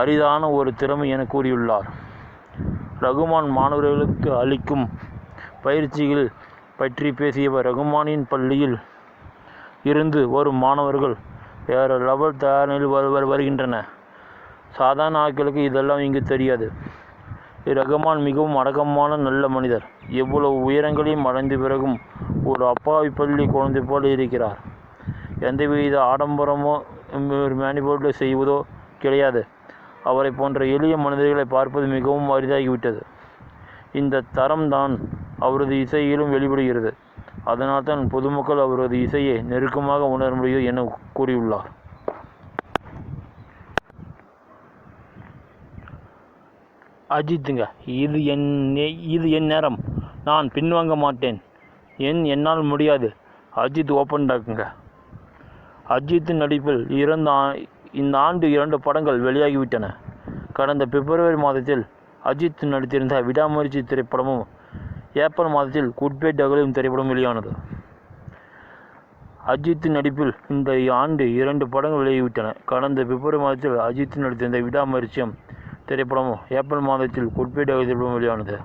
அரிதான ஒரு திறமை என கூறியுள்ளார். ரகுமான் மாணவர்களுக்கு அளிக்கும் பயிற்சிகள் பற்றி பேசியவர், ரகுமானின் பள்ளியில் இருந்து வரும் மாணவர்கள் வேறு லெவல் தயாரில் வருகின்றன. சாதாரண ஆட்களுக்கு இதெல்லாம் இங்கு தெரியாது. ரகுமான் மிகவும் அடக்கமான நல்ல மனிதர். எவ்வளவு உயரங்களையும் அடைந்த பிறகும் ஒரு அப்பாவி பள்ளி குழந்தை போல் இருக்கிறார். எந்தவித ஆடம்பரமோ மேனிபுலேட் செய்வதோ கிடையாது. அவரை போன்ற எளிய மனிதர்களை பார்ப்பது மிகவும் அரிதாகிவிட்டது. இந்த தரம் தான் அவரது இசையிலும் வெளிப்படுகிறது. அதனால்தான் பொதுமக்கள் அவரது இசையை நெருக்கமாக உணர முடியும் என கூறியுள்ளார். அஜித்துங்க, இது என் நேரம், நான் பின்வாங்க மாட்டேன், என்னால் முடியாது. அஜித் ஓப்பன் டாக்குங்க. அஜித்தின் நடிப்பில் இந்த ஆண்டு 2 படங்கள் வெளியாகிவிட்டன. கடந்த பிப்ரவரி மாதத்தில் அஜித் நடித்திருந்த விடாமுயற்சி திரைப்படமும், ஏப்ரல் மாதத்தில் குட் பை டகலியும் திரைப்படம் வெளியானது. அஜித் நடிப்பில் இந்த ஆண்டு 2 படங்கள் வெளியாகிவிட்டன. கடந்த பிப்ரவரி மாதத்தில் அஜித் நடித்திருந்த விடாமுயற்சியும் திரைப்படமும், ஏப்ரல் மாதத்தில் குட் பை டகலி திரைப்படம் வெளியானது.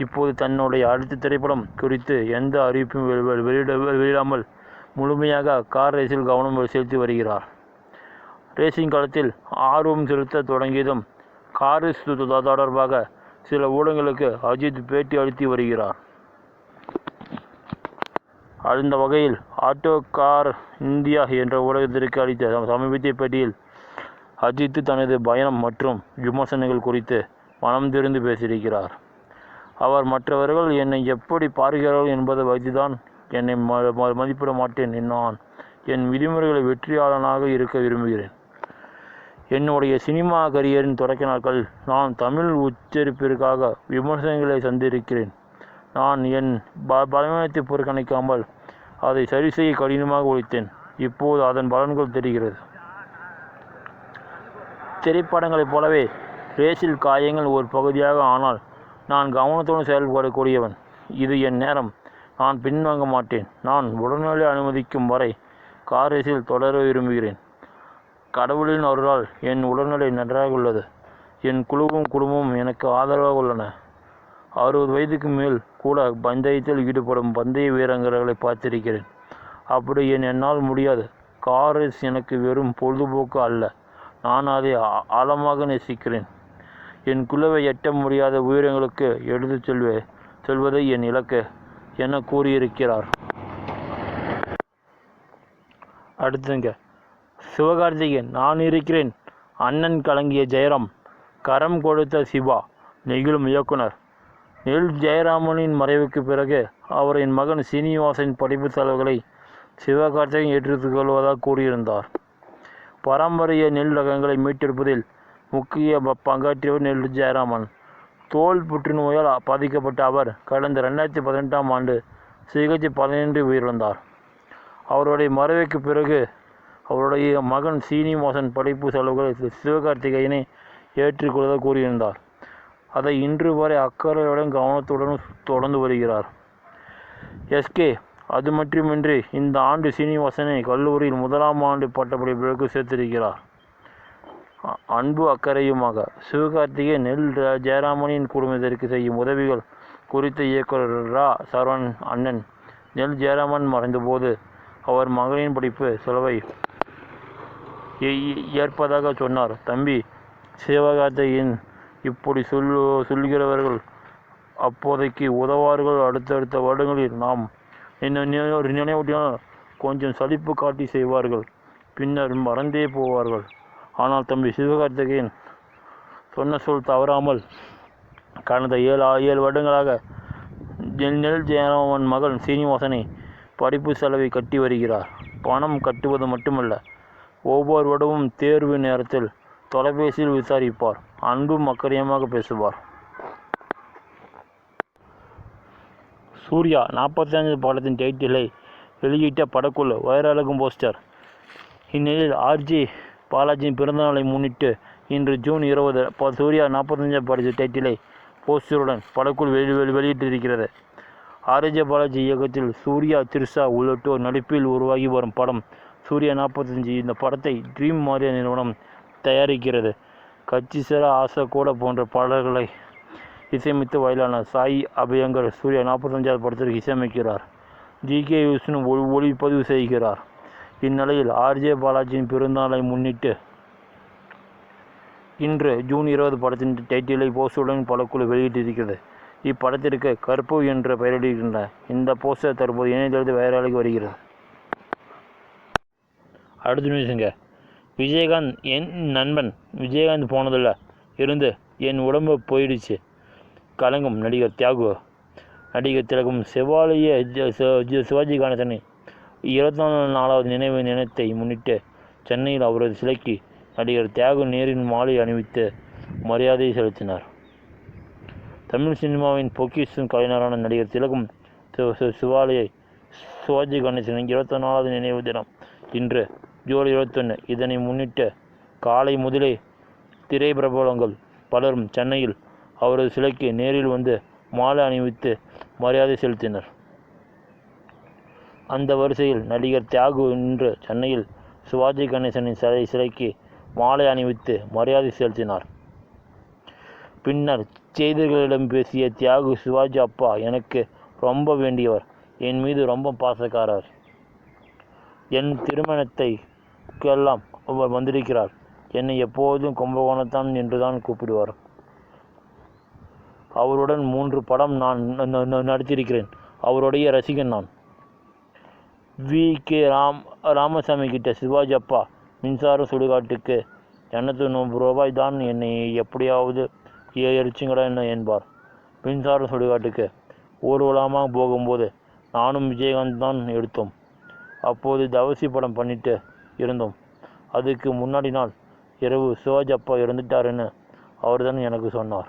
இப்போது தன்னுடைய அடுத்த திரைப்படம் குறித்து எந்த அறிவிப்பும் வெளியிடாமல் முழுமையாக கார் ரேஸில் கவனம் செலுத்தி வருகிறார். ரேசிங் களத்தில் ஆர்வம் செலுத்த தொடங்கியதும் கார் ரேஸ் தொடர்பாக சில ஊடகங்களுக்கு அஜித் பேட்டி அளித்து வருகிறார். அந்த வகையில் ஆட்டோ கார் இந்தியா என்ற ஊடகத்திற்கு அளித்த சமீபத்திய பேட்டியில் அஜித் தனது பயணம் மற்றும் விமர்சனங்கள் குறித்து மனம் திறந்து பேசியிருக்கிறார். அவர், மற்றவர்கள் என்னை எப்படி பார்க்கிறார்கள் என்பதை வைத்துதான் என்னை மதிப்பிட மாட்டேன். நான் என் விதிமுறைகளை வெற்றியாளனாக இருக்க விரும்புகிறேன். என்னுடைய சினிமா கரியரின் தொடக்க நாட்களில் நான் தமிழ் உச்சரிப்பிற்காக விமர்சனங்களை சந்திருக்கிறேன். நான் என் பலவீனத்தை புறக்கணிக்காமல் அதை சரி செய்ய கடினமாக உழைத்தேன். இப்போது அதன் பலன்கள் தெரிகிறது. திரைப்படங்களைப் போலவே ரேஸில் காயங்கள் ஒரு பகுதியாக, ஆனால் நான் கவனத்துடன் செயல்படக்கூடியவன். இது என் நேரம். நான் பின்வாங்க மாட்டேன். நான் உடல்நிலை அனுமதிக்கும் வரை கார் ரேஸில் தொடர விரும்புகிறேன். கடவுளின் அருளால் என் உடல்நிலை நன்றாக உள்ளது. என் குடும்பமும் எனக்கு ஆதரவாக உள்ளன. 60 வயதுக்கு மேல் கூட பந்தயத்தில் ஈடுபடும் பந்தய வீரர்களை பார்த்திருக்கிறேன். அப்படி என்னால் முடியாது. கார் ரேஸ் எனக்கு வெறும் பொழுதுபோக்கு அல்ல. நான் அதை ஆழமாக நேசிக்கிறேன். என் குழுவை எட்ட முடியாத உயிரங்களுக்கு எடுத்துச் செல்வதை என் இலக்கு என கூறியிருக்கிறார். அடுத்துங்க, சிவகார்த்திகேயன் நான் இருக்கிறேன். அண்ணன் கலங்கிய ஜெயராம், கரம் கொடுத்த சிவா, நெகிழும் இயக்குனர். நெல் ஜெயராமனின் மறைவுக்கு பிறகு அவரின் மகன் சீனிவாசனின் படிப்பு செலவுகளை சிவகார்த்திகேயன் ஏற்றுக்கொள்வதாக கூறியிருந்தார். பாரம்பரிய நெல் ரகங்களை மீட்டெடுப்பதில் முக்கிய பங்காற்றியவர் நெல் ஜெயராமன். தோல் புற்றுநோயால் பாதிக்கப்பட்ட அவர் கடந்த 2018ஆம் ஆண்டு சிகிச்சை பலனின்றி உயிரிழந்தார். அவருடைய மறைவுக்கு பிறகு அவருடைய மகன் சீனிவாசன் படிப்பு செலவுகளை சிவகார்த்திகேயனை ஏற்றுக்கொள்வதாக கூறியிருந்தார். அதை இன்று வரை அக்கறையுடன் கவனத்துடன் தொடர்ந்து வருகிறார். எஸ்கே. அது மட்டுமின்றி இந்த ஆண்டு சீனிவாசனை கல்லூரியில் 1ஆம் ஆண்டு பட்டப்படிப்பிற்கு சேர்த்திருக்கிறார். அன்பு அக்கறையுமாக சிவகார்த்திகேயன் நெல் ஜெயராமனின் குடும்பத்திற்கு செய்யும் உதவிகள் குறித்த இயக்குனர் ரா. சரவணன் அண்ணன் நெல் ஜெயராமன் மறைந்தபோது அவர் மகனின் படிப்பு செலவை ஏற்பதாக சொன்னார். தம்பி சிவகார்த்திகேயன் இப்படி சொல்கிறவர்கள் அப்போதைக்கு உதவார்கள். அடுத்தடுத்த வருடங்களில் நாம் நினைவூட்டினால் கொஞ்சம் சலிப்பு காட்டி செய்வார்கள். பின்னர் மறந்தே போவார்கள். ஆனால் தம்பி சிவகார்த்திகேயன் சொன்ன சொல் தவறாமல் கடந்த 7 வருடங்களாக நெல் ஜெயராமன் மகன் சீனிவாசனை படிப்பு செலவை கட்டி வருகிறார். பணம் கட்டுவது மட்டுமல்ல, ஒவ்வொரு வருடமும் தேர்வு நேரத்தில் தொலைபேசியில் விசாரிப்பார். அன்பும் அக்கறையமாக பேசுவார். சூர்யா 45 படத்தின் டைட்டிலை வெளியிட்ட படக்குழு வைரலாகும் போஸ்டர். இந்நிலையில் ஆர்ஜே பாலாஜியின் பிறந்தநாளை முன்னிட்டு இன்று ஜூன் 20 சூர்யா 45 படத்தின் டைட்டிலை போஸ்டருடன் படக்குழு வெளியிட்டிருக்கிறது. ஆர்ஜே பாலாஜி இயக்கத்தில் சூர்யா, த்ரிஷா உள்ளிட்டோர் நடிப்பில் உருவாகி வரும் படம் சூர்யா 45. இந்த படத்தை ட்ரீம் மாரியா நிறுவனம் தயாரிக்கிறது. கச்சிசரா, ஆசா கூட போன்ற பாடல்களை இசையமைத்து வயலான சாய் அபயங்கர் சூர்யா 45வது படத்திற்கு இசையமைக்கிறார். ஜி.கே. விஷ்ணு ஒளிப்பதிவு செய்கிறார். இந்நிலையில் ஆர்ஜே பாலாஜியின் பிறந்தநாளை முன்னிட்டு இன்று ஜூன் 20 படத்தின் டைட்டிலை போஸ்டருடன் படக்குழு வெளியிட்டிருக்கிறது. இப்படத்திற்கு கருப்பு என்ற பெயரிடுகின்ற இந்த போஸ்டர் தற்போது இணையதளத்தில் வைரலாகி வருகிறது. அடுத்த நியூஸுங்க, விஜயகாந்த் என் நண்பன். விஜயகாந்த் போனதில் இருந்து என் உடம்பு போயிடுச்சு. கலங்கும் நடிகர் தியாகு. நடிகர் திலகம் செவாலிய சிவாஜி கணேசனின் 24வது நினைவு தினத்தை முன்னிட்டு சென்னையில் அவரது சிலைக்கு நடிகர் தியாகு நேரில் மாலை அணிவித்து மரியாதை செலுத்தினார். தமிழ் சினிமாவின் பொக்கிஷம் கலைஞரான நடிகர் திலகம் சிவாலியை சிவாஜி கணேசனின் 24வது நினைவு தினம் இன்று ஜூலை 21. இதனை முன்னிட்டு காலை முதலே திரைப்பிரபலங்கள் பலரும் சென்னையில் அவரது சிலைக்கு நேரில் வந்து மாலை அணிவித்து மரியாதை செலுத்தினர். அந்த வரிசையில் நடிகர் தியாகு இன்று சென்னையில் சிவாஜி கணேசனின் சிலைக்கு மாலை அணிவித்து மரியாதை செலுத்தினார். பின்னர் செய்திகளிடம் பேசிய தியாகு, சிவாஜி அப்பா எனக்கு ரொம்ப வேண்டியவர், என் மீது ரொம்ப பாசக்காரர், என் திருமணத்தைக்கெல்லாம் அவர் வந்திருக்கிறார், என்னை எப்போதும் கும்பகோணத்தான் என்றுதான் கூப்பிடுவார், அவருடன் 3 படம் நான் நடித்திருக்கிறேன், அவருடைய ரசிகன் நான். வி.கே. ராமசாமி கிட்ட சிவாஜி அப்பா மின்சார சுடுகாட்டுக்கு 290 ரூபாய் தான், என்னை எப்படியாவது எரிச்சுங்கடா என்ன என்பார். மின்சார சுடுகாட்டுக்கு ஊர்வலமாக போகும்போது நானும் விஜயகாந்த் தான் எடுத்தோம். அப்போது தவசி படம் பண்ணிட்டு இருந்தோம். அதுக்கு முன்னாடி நாள் இரவு சிவாஜி அப்பா இறந்துட்டாருன்னு அவர் தான் எனக்கு சொன்னார்.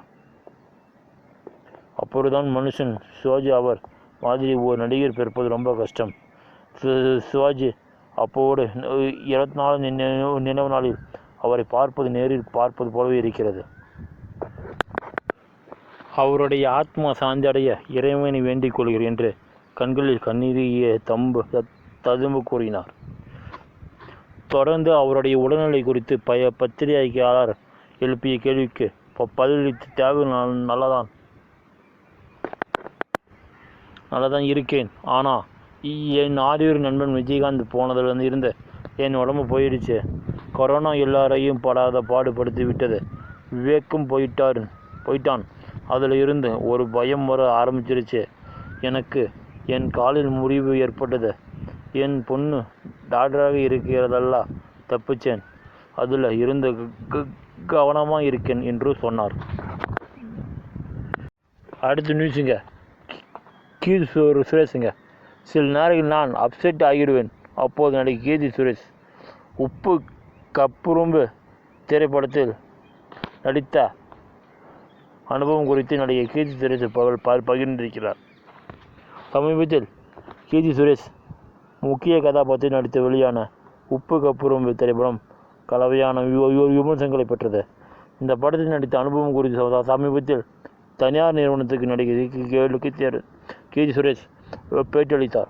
அப்பொழுதுதான் மனுஷன் சிவாஜி அவர் மாதிரி ஒரு நடிகர் பிறப்பது ரொம்ப கஷ்டம். சிவாஜி அப்போது 24 நினைவு நாளில் அவரை பார்ப்பது நேரில் பார்ப்பது போலவே இருக்கிறது. அவருடைய ஆத்மா சாந்தி அடைய இறைவனை வேண்டிக் கொள்கிறேன் என்று கண்களில் கண்ணீரிய ததும்பு கூறினார். தொடர்ந்து அவருடைய உடல்நிலை குறித்து பத்திரிகையாளர் எழுப்பிய கேள்விக்கு பதிலளித்த தியாகு, நல்லாதான் இருக்கேன், ஆனால் என் ஆதியூர் நண்பன் விஜயகாந்த் போனதுலேருந்து இருந்து என் உடம்பு போயிடுச்சு. கொரோனா எல்லாரையும் படாத பாடுபடுத்தி விட்டது. விவேக்கும் போயிட்டான். அதில் இருந்து ஒரு பயம் வர ஆரம்பிச்சிருச்சு. எனக்கு என் காலில் முறிவு ஏற்பட்டது. என் பொண்ணு டாக்டராக இருக்கிறதெல்லாம் தப்பிச்சேன். அதில் இருந்து கவனமாக இருக்கேன் என்று சொன்னார். அடுத்த நியூஸுங்க, கீர்த்தி சுரேஷுங்க. சில நேரங்களில் நான் அப்செட் ஆகிடுவேன். அப்போது நடிகை கீர்த்தி சுரேஷ் உப்பு கப்புரும்பு திரைப்படத்தில் நடித்த அனுபவம் குறித்து நடிகை கீர்த்தி சுரேஷ் பகிர்ந்திருக்கிறார். சமீபத்தில் கீர்த்தி சுரேஷ் முக்கிய கதாபாத்திரத்தில் நடித்து வெளியான உப்பு கப்புரும்பு திரைப்படம் கலவையான விமர்சனங்களை பெற்றது. இந்த படத்தில் நடித்த அனுபவம் குறித்து சமீபத்தில் தனியார் நிறுவனத்துக்கு நடிகை கீர்த்தி சுரேஷ் பேட்டியளித்தார்.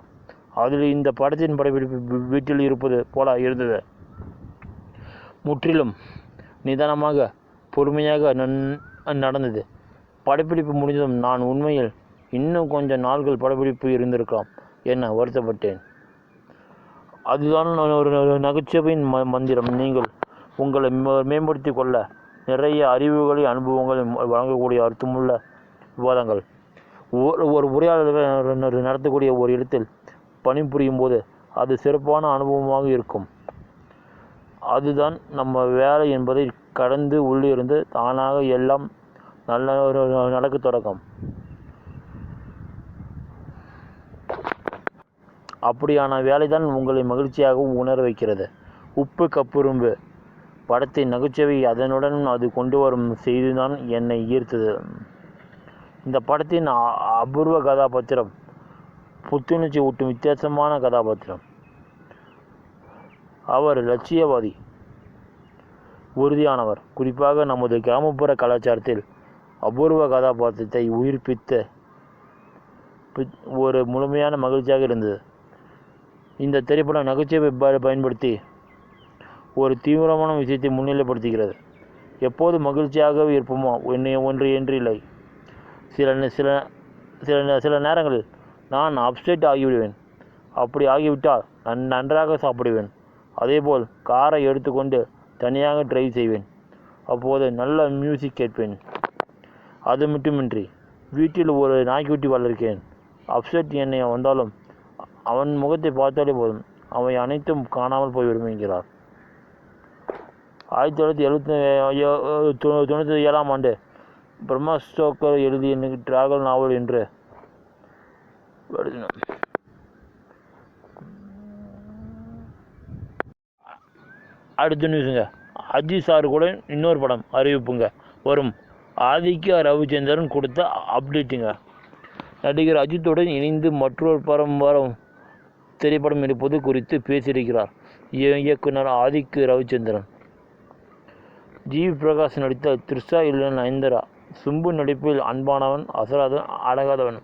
அதில் இந்த படத்தின் படப்பிடிப்பு வீட்டில் இருப்பது போல இருந்தது. முற்றிலும் நிதானமாக பொறுமையாக நடந்தது. படப்பிடிப்பு முடிந்ததும் நான் உண்மையில் இன்னும் கொஞ்சம் நாட்கள் படப்பிடிப்பு இருந்திருக்கலாம் என வருத்தப்பட்டேன். அதுதான் ஒரு நகைச்சுவையின் மந்திரம். நீங்கள் உங்களை மேம்படுத்தி கொள்ள நிறைய அறிவுகளை அனுபவங்களை வழங்கக்கூடிய அர்த்தமுள்ள விவாதங்கள். ஒரு உரையாடல்கள் நடத்தக்கூடிய ஒரு இடத்தில் பணிபுரியும் போது அது சிறப்பான அனுபவமாக இருக்கும். அதுதான் நம்ம வேலை என்பதை கடந்து உள்ளிருந்து தானாக எல்லாம் நல்ல நடக்க தொடக்கம். அப்படியான வேலைதான் உங்களை மகிழ்ச்சியாகவும் உணர வைக்கிறது. உப்பு கப்புரும்பு படத்தின் நகைச்சுவை அதனுடன் அது கொண்டு வரும் செய்திதான் என்னை ஈர்த்தது. இந்த படத்தின் அபூர்வ கதாபாத்திரம் புத்துணர்ச்சி ஊட்டும் வித்தியாசமான கதாபாத்திரம். அவர் லட்சியவாதி, உறுதியானவர். குறிப்பாக நமது கிராமப்புற கலாச்சாரத்தில் அபூர்வ கதாபாத்திரத்தை உயிர்ப்பித்த ஒரு முழுமையான மகிழ்ச்சியாக இருந்தது. இந்த திரைப்படம் நகைச்சுவை பயன்படுத்தி ஒரு தீவிரமான விஷயத்தை முன்னிலைப்படுத்துகிறது. எப்போது மகிழ்ச்சியாகவே இருப்போமோ ஒன்று என்று இல்லை. சில நேரங்களில் நான் அப்செட் ஆகிவிடுவேன். அப்படி ஆகிவிட்டால் நன்றாக சாப்பிடுவேன். அதேபோல் காரை எடுத்துக்கொண்டு தனியாக டிரைவ் செய்வேன். அப்போது நல்ல மியூசிக் கேட்பேன். அது மட்டுமின்றி வீட்டில் ஒரு நாய்க்குட்டி வளர்க்கிறேன். அப்செட் என்னை வந்தாலும் அவன் முகத்தை பார்த்தாலே போதும், அவை அனைத்தும் காணாமல் போய்விடும் என்கிறார். 1997ஆம் ஆண்டு பிரம்மா ஸ்டோக்கர் எழுதிய டிராகல் நாவல் என்று அடுத்த நியூஸுங்க, அஜித் சார் கூட இன்னொரு படம் அறிவிப்புங்க வரும். ஆதித்யா ரவிச்சந்திரன் கொடுத்த அப்டேட்டுங்க. நடிகர் அஜித்துடன் இணைந்து மற்றொரு படம் திரைப்படம் எடுப்பது குறித்து பேசியிருக்கிறார். இயக்குனர் ஆதிக்கு ரவிச்சந்திரன், ஜி பிரகாஷ் நடித்த த்ரிஷா இல்ல நயன்தாரா, சிம்பு நடிப்பில் அன்பானவன், அசராதன், அடங்காதவன்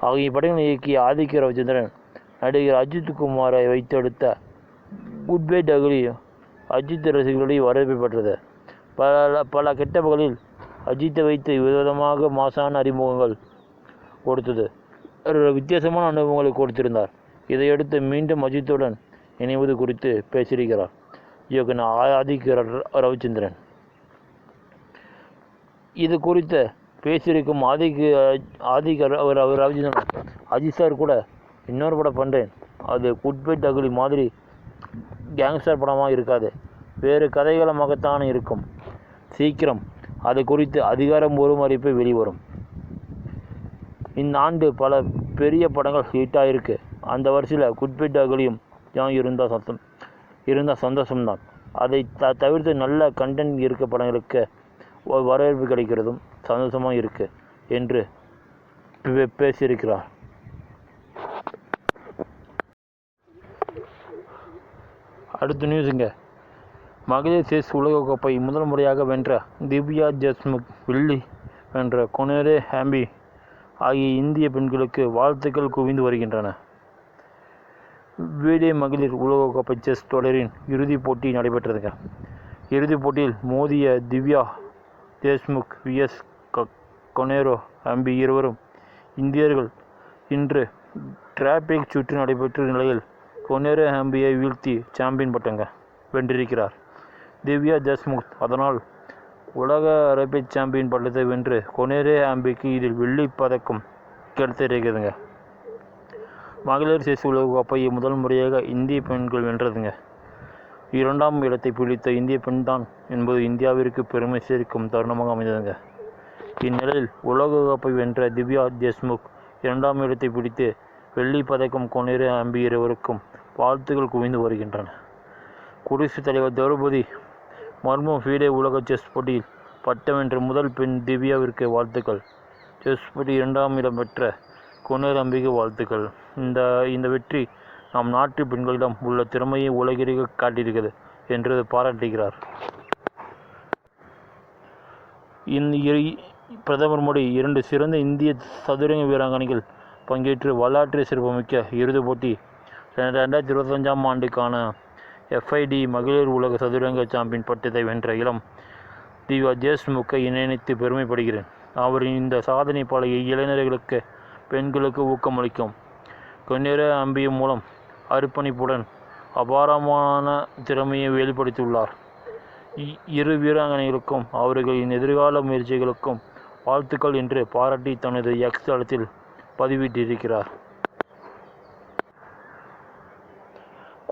ஆகிய படங்களை இயக்கிய ஆதிக்கு ரவிச்சந்திரன் நடிகர் அஜித் குமாரை வைத்தெடுத்த குட் பை டகுலி அஜித் ரசிகர்களுடைய வரவேற்பை பெற்றது. பல கெட்டபகளில் அஜித்தை வைத்து விதவிதமாக மாசான அறிமுகங்கள் கொடுத்தது. வித்தியாசமான அனுபவங்களை கொடுத்திருந்தார். இதையடுத்து மீண்டும் அஜித்துடன் இணைவது குறித்து பேசியிருக்கிறார் இயக்குனர் ஆதிக்கு ரவிச்சந்திரன். இது குறித்து பேசியிருக்கும் ஆதிக்கு ரவிச்சந்திரன், அஜித் சார் கூட இன்னொரு படம் பண்ணுறேன், அது குட் பை டகுலி மாதிரி கேங்ஸ்டர் படமாக இருக்காது, வேறு கதைகளமாகத்தான் இருக்கும். சீக்கிரம் அது குறித்து அதிகாரப்பூர்வ அறிவிப்பு வெளிவரும். இந்த ஆண்டு பல பெரிய படங்கள் ஹிட்டாக இருக்கு. அந்த வரிசையில் குட் பை டகுலியும் இருந்தால் சந்தோஷம்தான். அதை தவிர்த்து நல்ல கண்டென்ட் இருக்க படங்களுக்கு வரவேற்பு கிடைக்கிறதும் சந்தோஷமாக இருக்கு என்று பேசியிருக்கிறார். அடுத்த நியூஸுங்க. மகளிர் செஸ் உலகக்கோப்பை முதல் முறையாக வென்ற திவ்யா தேஷ்முக், வெள்ளி வென்ற கொனேரே ஹாம்பி ஆகிய இந்திய பெண்களுக்கு வாழ்த்துக்கள் குவிந்து வருகின்றன. வீடே மகளிர் உலகக்கோப்பை செஸ் தொடரின் இறுதிப் போட்டி நடைபெற்றதுங்க. இறுதிப் போட்டியில் மோதிய திவ்யா தேஷ்முக் விஎஸ் கொனேரோ ஹாம்பி இருவரும் இந்தியர்கள் இன்று டிராபிக் சுற்று நடைபெற்ற நிலையில் கொனேரோ ஹாம்பியை வீழ்த்தி சாம்பியன் பட்டங்க வென்றிருக்கிறார். திவ்யா தேஷ்முக் அதனால் உலக ரேபிட் சாம்பியன் பட்டத்தை வென்று கொனேரே ஹாம்பிக்கு இதில் வெள்ளி பதக்கம் கிடைத்திருக்குதுங்க. மகளிர் செஸ் உலகக்கோப்பையை முதல் முறையாக இந்திய பெண்கள் வென்றதுங்க. 2ஆம் இடத்தை பிடித்த இந்திய பெண் தான் என்பது இந்தியாவிற்கு பெருமை சேர்க்கும் தருணமாக அமைந்ததுங்க. இந்நிலையில் உலகக்கோப்பை வென்ற திவ்யா தேஷ்முக் 2ஆம் இடத்தை பிடித்து வெள்ளி பதக்கம் கொனேரே ஹாம்பி இருவருக்கும் வாழ்த்துக்கள் குவிந்து வருகின்றன. குடியரசுத் தலைவர் திரௌபதி மர்மு ஃபீடே உலக செஸ் போட்டியில் பட்டம் வென்ற முதல் பெண் திவ்யாவிற்கு வாழ்த்துக்கள். செஸ் போட்டி 2ஆம் இடம் பெற்ற கொனேரே ஹாம்பிக்கு வாழ்த்துக்கள். இந்த வெற்றி நம் நாட்டு பெண்களிடம் உள்ள திறமையை உலகிற்கு காட்டியிருக்கிறது என்று பாராட்டுகிறார். பிரதமர் மோடி 2 சிறந்த இந்திய சதுரங்க வீராங்கனைகள் பங்கேற்று வரலாற்று சிறப்புமிக்க இறுதிப் போட்டி 2025ஆம் ஆண்டுக்கான FID மகளிர் உலக சதுரங்க சாம்பியன் பட்டத்தை வென்ற இளம் திவ்யா தேஷ்முக்கை நினைத்து பெருமைப்படுகிறேன். அவரின் இந்த சாதனை பல இளைஞர்களுக்கு பெண்களுக்கு ஊக்கமளிக்கும். கொனேரே ஹாம்பி மூலம் அர்ப்பணிப்புடன் அபாரமான திறமையை வெளிப்படுத்தியுள்ளார். இரு வீராங்கனைகளுக்கும் அவர்களின் எதிர்கால முயற்சிகளுக்கும் வாழ்த்துக்கள் என்று பாராட்டி தனது எக்ஸ் தளத்தில் பதிவிட்டிருக்கிறார்.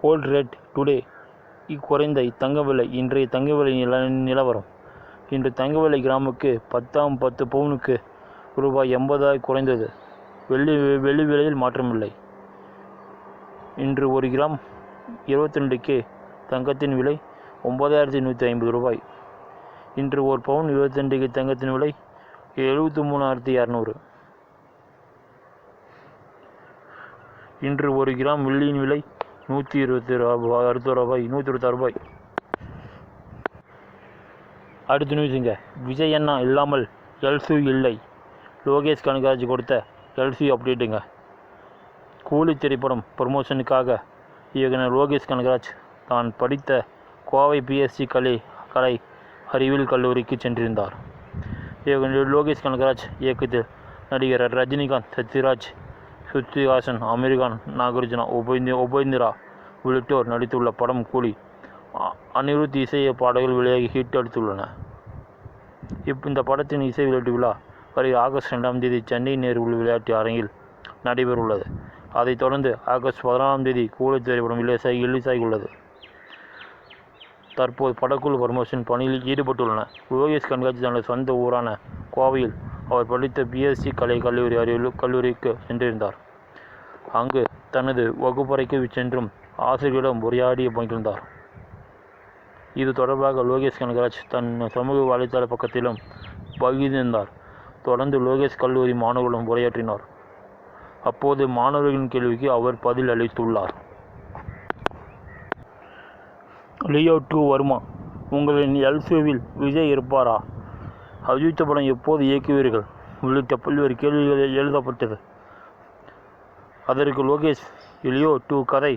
கோல்ட் ரேட் டுடே குறைந்த தங்க விலை. இன்றைய தங்க விலை நிலவரம். இன்று தங்க விலை கிராமுக்கு 10 பவுனுக்கு ரூபாய் 80 குறைந்தது. வெள்ளி விலையில் மாற்றமில்லை. இன்று 1 கிராம் 22K தங்கத்தின் விலை 9150 ரூபாய். இன்று 1 பவுன் 22K தங்கத்தின் விலை 73200. இன்று 1 கிராம் வெள்ளியின் விலை 126 ரூபாய். அடுத்த நியூஸுங்க. விஜய் அண்ணா இல்லாமல் எல்சு இல்லை. லோகேஷ் கனகராஜ் கொடுத்த எல்சி அப்டேட்டுங்க. கூலி திரைப்படம் ப்ரமோஷனுக்காக இயக்குனர் லோகேஷ் கனகராஜ் தான் படித்த கோவை PSC கலை அறிவியல் கல்லூரிக்கு சென்றிருந்தார். இயக்குனர் லோகேஷ் கனகராஜ் இயக்கத்தில் நடிகர் ரஜினிகாந்த், சத்யராஜ், ஸ்ருதிஹாசன், அமீர்கான், நாகார்ஜுனா, உபேந்திரா உள்ளிட்டோர் நடித்துள்ள படம் கூலி. அனிருத் இசைய பாடல்கள் வெளியாகி ஹிட் அடித்துள்ளன. இந்த படத்தின் இசை வெளியீட்டு விழா வரை ஆகஸ்ட் 2ஆம் தேதி சென்னை நேரு விளையாட்டு அரங்கில் நடைபெறவுள்ளது. அதைத் தொடர்ந்து ஆகஸ்ட் 14ஆம் தேதி கூலி திரைப்படம் ரிலீஸாகியுள்ளது. தற்போது படக்குழு ப்ரமோஷன் பணியில் ஈடுபட்டுள்ளன. லோகேஷ் கனகராஜ் தனது சொந்த ஊரான கோவையில் அவர் படித்த PSC கலை அறிவியல் கல்லூரிக்கு சென்றிருந்தார். அங்கு தனது வகுப்பறைக்கு சென்றும் ஆசிரியர்களிடம் உரையாடி பகிர்ந்தார். இது தொடர்பாக லோகேஷ் கனகராஜ் தன் சமூக வலைதள பக்கத்திலும் பகிர்ந்திருந்தார். தொடர்ந்து லோகேஷ் கல்லூரி மாணவர்களும் உரையாற்றினார். அப்போது மாணவர்களின் கேள்விக்கு அவர் பதில் அளித்துள்ளார். லியோ 2 வருமா? உங்களின் எல்சியூவில் விஜய் இருப்பாரா? அஜித் படம் எப்போது இயக்குவீர்கள்? உள்ளிட்ட பல்வேறு கேள்விகள் எழுதப்பட்டது. அதற்கு லோகேஷ், லியோ 2 கதை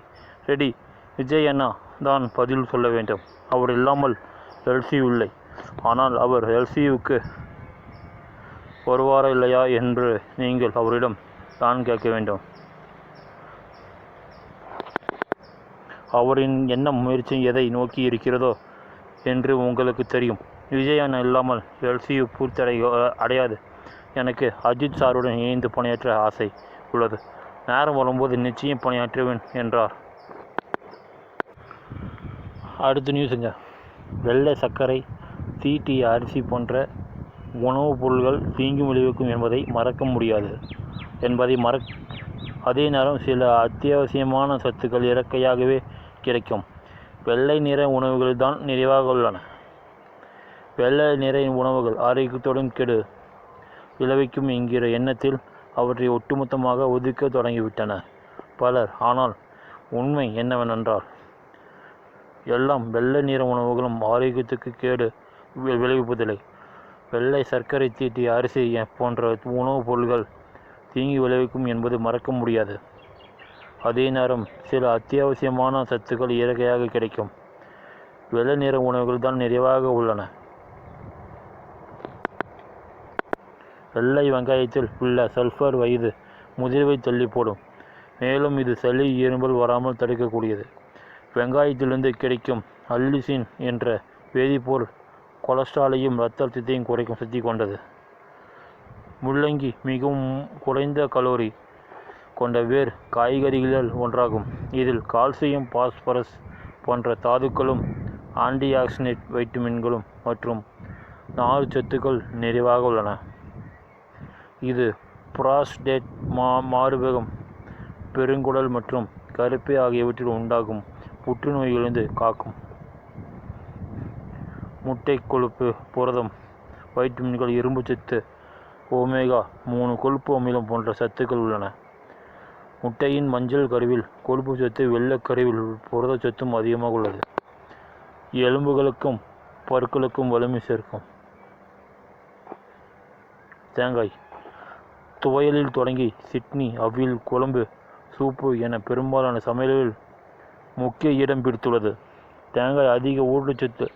ரெடி, விஜய் அண்ணா தான் பதில் சொல்ல வேண்டும். அவர் இல்லாமல் எல்சியூ இல்லை. ஆனால் அவர் எல்சியூக்கு வருவாரா இல்லையா என்று நீங்கள் அவரிடம் தான் கேட்க வேண்டும். அவரின் எண்ணம் முயற்சி எதை நோக்கி இருக்கிறதோ என்று உங்களுக்கு தெரியும். விஜய் அண்ணா இல்லாமல் எல்சியூ பூர்த்தி அடையாது. எனக்கு அஜித் சாருடன் இணைந்து பணியாற்ற ஆசை உள்ளது. நேரம் வரும்போது நிச்சயம் பணியாற்றுவேன் என்றார். அடுத்த நியூஸுங்க. வெள்ளை சர்க்கரை, தீட்டி அரிசி போன்ற உணவுப் பொருட்கள் தீங்கு விளைவிக்கும் என்பதை மறக்க முடியாது அதே நேரம் சில அத்தியாவசியமான சத்துக்கள் இயற்கையாகவே கிடைக்கும். வெள்ளை நிற உணவுகள் தான் நிறைவாக உள்ளன. வெள்ளை நிற உணவுகள் ஆரோக்கியத்துடன் கெடு விளைவிக்கும் என்கிற எண்ணத்தில் அவற்றை ஒட்டுமொத்தமாக ஒதுக்க தொடங்கிவிட்டன பலர். ஆனால் உண்மை என்னவென்றால் எல்லாம் வெள்ளை நிற உணவுகளும் ஆரோக்கியத்துக்கு கேடு விளைவிப்பதில்லை. வெள்ளை சர்க்கரை, தீட்டி அரிசி போன்ற உணவுப் பொருட்கள் தீங்கு விளைவிக்கும் என்பது மறக்க முடியாது. அதே நேரம் சில அத்தியாவசியமான சத்துக்கள் இயற்கையாக கிடைக்கும். வெள்ளை நிற உணவுகள் தான் நிறைவாக உள்ளன. வெள்ளை வெங்காயத்தில் உள்ள சல்ஃபர் வயது முதிர்வை தள்ளி போடும். மேலும் இது சளி, இருமல் வராமல் தடுக்கக்கூடியது. வெங்காயத்திலிருந்து கிடைக்கும் அல்லிசின் என்ற வேதிப்பொருள் கொலஸ்ட்ராலையும் இரத்த அழுத்தத்தையும் குறைக்கும் சக்தி கொண்டது. முள்ளங்கி மிகவும் குறைந்த கலோரி கொண்ட வேர் காய்கறிகளில் ஒன்றாகும். இதில் கால்சியம், பாஸ்பரஸ் போன்ற தாதுக்களும் ஆன்டி ஆக்சிடென்ட் வைட்டமின்களும் மற்றும் நார் சத்துக்கள் நிறைவாக உள்ளன. இது புராஸ்டேட், மார்பகம், பெருங்குடல் மற்றும் கருப்பை ஆகியவற்றில் உண்டாகும் புற்றுநோய்களிலிருந்து காக்கும். முட்டை கொழுப்பு, புரதம், வைட்டமின்கள், இரும்பு சத்து, ஒமேகா 3 கொழுப்பு அமிலம் போன்ற சத்துக்கள் உள்ளன. முட்டையின் மஞ்சள் கருவில் கொழுப்பு சத்து, வெள்ளைக்கருவில் புரத சத்தும் அதிகமாக உள்ளது. எலும்புகளுக்கும் பற்களுக்கும் வலிமை சேர்க்கும். தேங்காய் துவையலில் தொடங்கி சிட்னி, அவியல், குழம்பு, சூப்பு என பெரும்பாலான சமையலில் முக்கிய இடம் பிடித்துள்ளது. தேங்காய் அதிக ஊட்டச்சத்து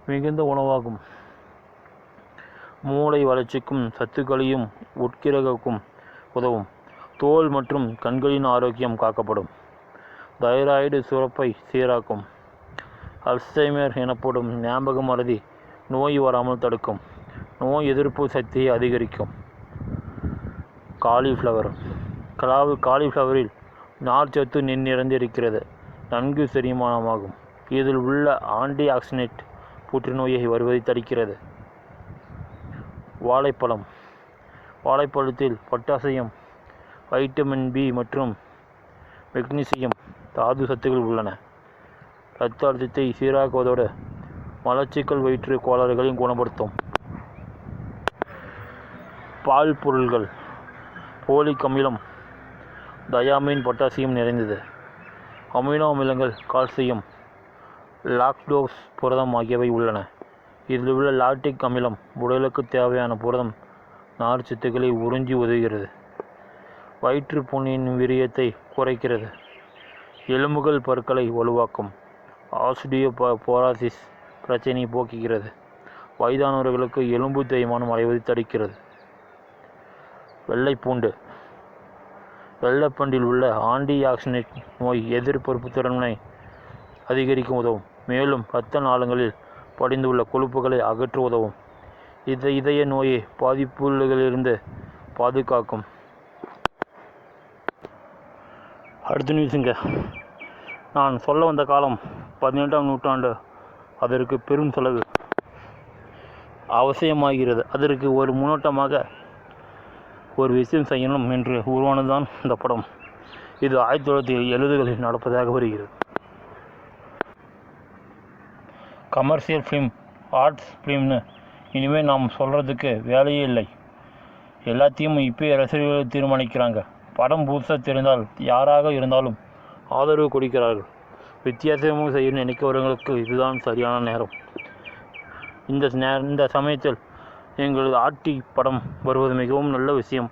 மிகுந்த உணவாகும். மூளை வளர்ச்சிக்கும் சத்துக்களையும் உட்கிரகக்கும் உதவும். தோல் மற்றும் கண்களின் ஆரோக்கியம் காக்கப்படும். தைராய்டு சுரப்பை சீராக்கும். அல்சைமர் எனப்படும் ஞாபக மறதி நோய் வராமல் தடுக்கும். நோய் எதிர்ப்பு சக்தியை அதிகரிக்கும். காலிஃப்ளவரில் நார்ச்சத்து நிறைந்திருக்கிறது. நன்கு செரிமானமாகும். இதில் உள்ள ஆன்டி ஆக்சிடென்ட் புற்றுநோயை வருவதை தடுக்கிறது. வாழைப்பழத்தில் பொட்டாசியம், வைட்டமின் பி மற்றும் மெக்னீசியம் தாது சத்துக்கள் உள்ளன. இரத்த அழுத்தத்தை சீராக்குவதோடு மலச்சிக்கல், வயிற்று கோளாறுகளையும் குணப்படுத்தும். பால் பொருள்கள் போலிக் அமிலம், தயாமின், பொட்டாசியம் நிறைந்தது. அமினோ அமிலங்கள் கால்சியம், லாக்டோஸ், புரதம் ஆகியவை உள்ளன. இதில் உள்ள லாக்டிக் அமிலம் உடலுக்கு தேவையான புரதம், நார் சத்துக்களை உறிஞ்சி உதவுகிறது. வயிற்றுப்புண்ணின் வீரியத்தை குறைக்கிறது. எலும்புகள் பற்களை வலுவாக்கும். ஆஸ்டியோபோரோசிஸ் பிரச்சனையை போக்குகிறது. வயதானவர்களுக்கு எலும்பு தேய்மானம் அடைவதை தடுக்கிறது. வெள்ளைப்பூண்டில் உள்ள ஆன்டி ஆக்சிடென்ட் நோய் எதிர்ப்பு திறனை அதிகரிக்க உதவும். மேலும் இரத்த நாளங்களில் படிந்துள்ள கொழுப்புகளை அகற்ற உதவும். இதய நோயை பாதிப்புகளிலிருந்து பாதுகாக்கும். அடுத்த நியூஸுங்க. நான் சொல்ல வந்த காலம் 18ஆம் நூற்றாண்டு. அதற்கு பெரும் செலவு அவசியமாகிறது. அதற்கு ஒரு முன்னோட்டமாக ஒரு விஷயம் செய்யணும் என்று உருவானதுதான் இந்த படம். இது 1970களில் நடப்பதாக வருகிறது. கமர்ஷியல் ஃபிலிம், ஆர்ட்ஸ் ஃபிலிம்னு இனிமேல் நாம் சொல்கிறதுக்கு வேலையே இல்லை. எல்லாத்தையும் இப்போயே ரசிகர்கள் தீர்மானிக்கிறாங்க. படம் புதுசாக தெரிந்தால் யாராக இருந்தாலும் ஆதரவு கொடுக்கிறார்கள். வித்தியாசமும் செய்ய நினைக்கிறவர்களுக்கு இதுதான் சரியான நேரம். இந்த சமயத்தில் எங்களது ஆர்டி படம் வருவது மிகவும் நல்ல விஷயம்.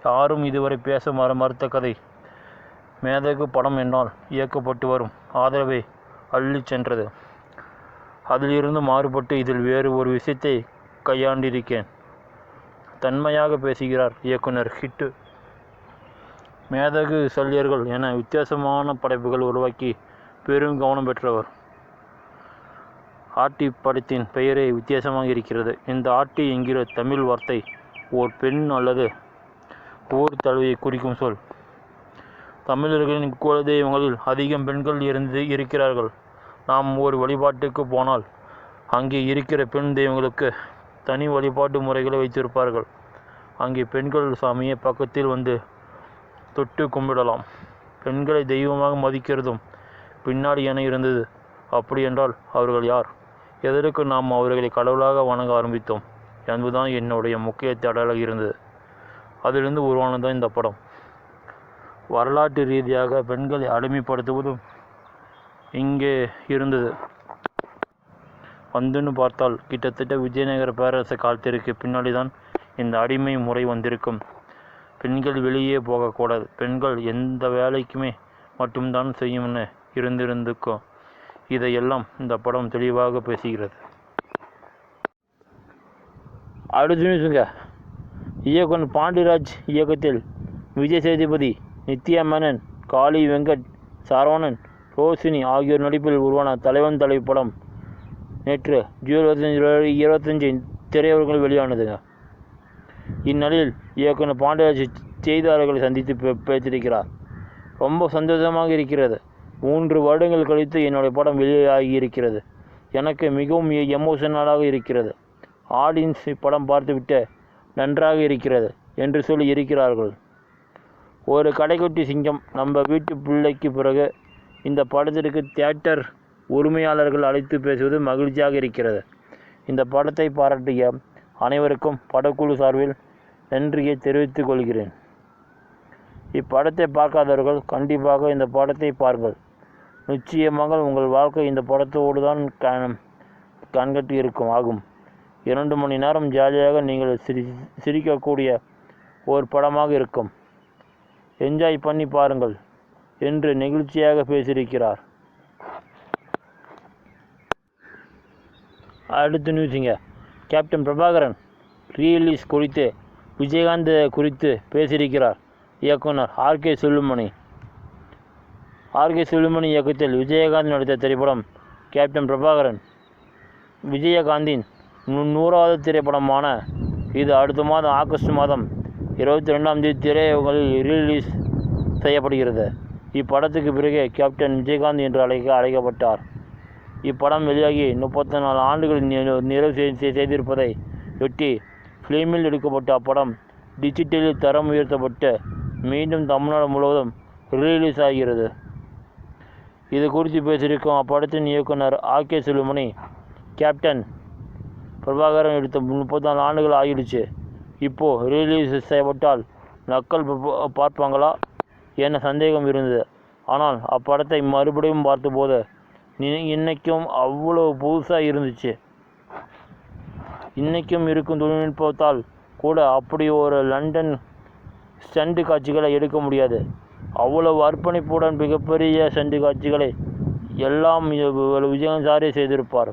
யாரும் இதுவரை பேச மறுத்த கதை மேதகு படம் என்னால் இயக்கப்பட்டு வரும் ஆதரவை அள்ளி சென்றது. அதிலிருந்து மாறுபட்டு இதில் வேறு ஒரு விஷயத்தை கையாண்டிருக்கேன். தன்மையாக பேசுகிறார் இயக்குனர் ஹிட்டு. மேதகு சல்லியர்கள் என வித்தியாசமான படைப்புகள் உருவாக்கி பெரும் கவனம் பெற்றவர். ஆர்டி படத்தின் பெயரே வித்தியாசமாக இருக்கிறது. இந்த ஆர்டி என்கிற தமிழ் வார்த்தை ஓர் பெண் அல்லது ஓர் தலைவியை குறிக்கும் சொல். தமிழர்களின் குலதெய்வங்களில் அதிகம் பெண்கள் இருக்கிறார்கள். நாம் ஒரு வழிபாட்டுக்கு போனால் அங்கே இருக்கிற பெண் தெய்வங்களுக்கு தனி வழிபாட்டு முறைகளை வைத்திருப்பார்கள். அங்கே பெண்கள் சாமியை பக்கத்தில் வந்து தொட்டு கும்பிடலாம். பெண்களை தெய்வமாக மதிக்கிறதும் பின்னாடி என இருந்தது. அப்படி என்றால் அவர்கள் யார்? எதற்கு நாம் அவர்களை கடவுளாக வணங்க ஆரம்பித்தோம் என்பதுதான் என்னுடைய முக்கிய தேடலாக இருந்தது. அதிலிருந்து உருவானதான் இந்த படம். வரலாற்று ரீதியாக பெண்களை அடிமைப்படுத்துவதும் இங்கே இருந்தது. வந்துன்னு பார்த்தால் கிட்டத்தட்ட விஜயநகர பேரரசு காலத்திற்கு பின்னாடி தான் இந்த அடிமை முறை வந்திருக்கும். பெண்கள் வெளியே போகக்கூடாது, பெண்கள் எந்த வேலைக்குமே மட்டும்தான் செய்யும்னு இருந்திருக்கும். இதையெல்லாம் இந்த படம் தெளிவாக பேசுகிறது. அடுத்த நியூஸுங்க. இயக்குனர் பாண்டிராஜ் இயக்கத்தில் விஜய் சேதுபதி, நித்யா மேனன், காளி வெங்கட், சரவணன், ரோஷினி ஆகியோர் நடிப்பில் உருவான தலைவன் தலைவி படம் நேற்று ஜூன் 25 திரையரங்கில் வெளியானதுங்க. இந்நிலையில் இயக்குனர் பாண்டியராஜ் செய்தியாளர்களை சந்தித்து பேசியிருக்கிறார். ரொம்ப சந்தோஷமாக இருக்கிறது. 3 வருடங்கள் கழித்து என்னுடைய படம் வெளியாகி இருக்கிறது. எனக்கு மிகவும் எமோஷனலாக இருக்கிறது. ஆடியன்ஸ் படம் பார்த்துவிட்டு நன்றாக இருக்கிறது என்று சொல்லி இருக்கிறார்கள். ஒரு கடைக்குட்டி சிங்கம் நம்ம வீட்டு பிள்ளைக்கு பிறகு இந்த படத்திற்கு தியேட்டர் உரிமையாளர்கள் அழைத்து பேசுவது மகிழ்ச்சியாக இருக்கிறது. இந்த படத்தை பாராட்டிய அனைவருக்கும் படக்குழு சார்பில் நன்றியை தெரிவித்துக் கொள்கிறேன். இப்படத்தை பார்க்காதவர்கள் கண்டிப்பாக இந்த படத்தை பாருங்கள். நிச்சயமாக உங்கள் வாழ்க்கை இந்த படத்தோடு தான் கண்கட்டி இருக்கும் ஆகும். 2 மணி நேரம் ஜாலியாக நீங்கள் சிரிக்கக்கூடிய ஒரு படமாக இருக்கும். என்ஜாய் பண்ணி பாருங்கள் என்று நெகிழ்ச்சியாக பேசியிருக்கிறார். அடுத்த நியூஸுங்க. கேப்டன் பிரபாகரன் ரீலீஸ் குறித்து விஜயகாந்த் குறித்து பேசியிருக்கிறார் இயக்குனர் ஆர்கே செல்லுமணி. இயக்கத்தில் விஜயகாந்த் நடித்த திரைப்படம் கேப்டன் பிரபாகரன். விஜயகாந்தின் 100வது திரைப்படமான இது அடுத்த மாதம் ஆகஸ்ட் மாதம் 22ஆம் தேதி திரையரங்குகளில் ரிலீஸ் செய்யப்படுகிறது. இப்படத்துக்கு பிறகு கேப்டன் விஜயகாந்த் என்று அழைக்கப்பட்டார். இப்படம் வெளியாகி 34 ஆண்டுகள் நிறைவு செய்திருப்பதை ஒட்டி ஃபிலிமில் எடுக்கப்பட்ட அப்படம் டிஜிட்டலில் தரம் உயர்த்தப்பட்டு மீண்டும் தமிழ்நாடு முழுவதும் ரிலீஸ் ஆகிறது. இது குறித்து பேசியிருக்கும் அப்படத்தின் இயக்குனர் ஆர்கே செல்லுமணி, கேப்டன் பிரபாகரன் எடுத்த 34 ஆண்டுகள் ஆகிடுச்சு. இப்போது ரிலீஸ் செய்யப்பட்டால் மக்கள் பார்ப்பாங்களா என சந்தேகம் இருந்தது. ஆனால் அப்படத்தை மறுபடியும் பார்த்தபோது இன்றைக்கும் அவ்வளோ புதுசாக இருந்துச்சு. இன்றைக்கும் இருக்கும் தொழில்நுட்பத்தால் கூட அப்படி ஒரு லண்டன் ஸ்டண்ட் காட்சிகளை எடுக்க முடியாது. அவ்வளவு அர்ப்பணிப்புடன் மிகப்பெரிய ஸ்டண்ட் காட்சிகளை எல்லாம் விஜயகாந்த் சாரே செய்திருப்பார்.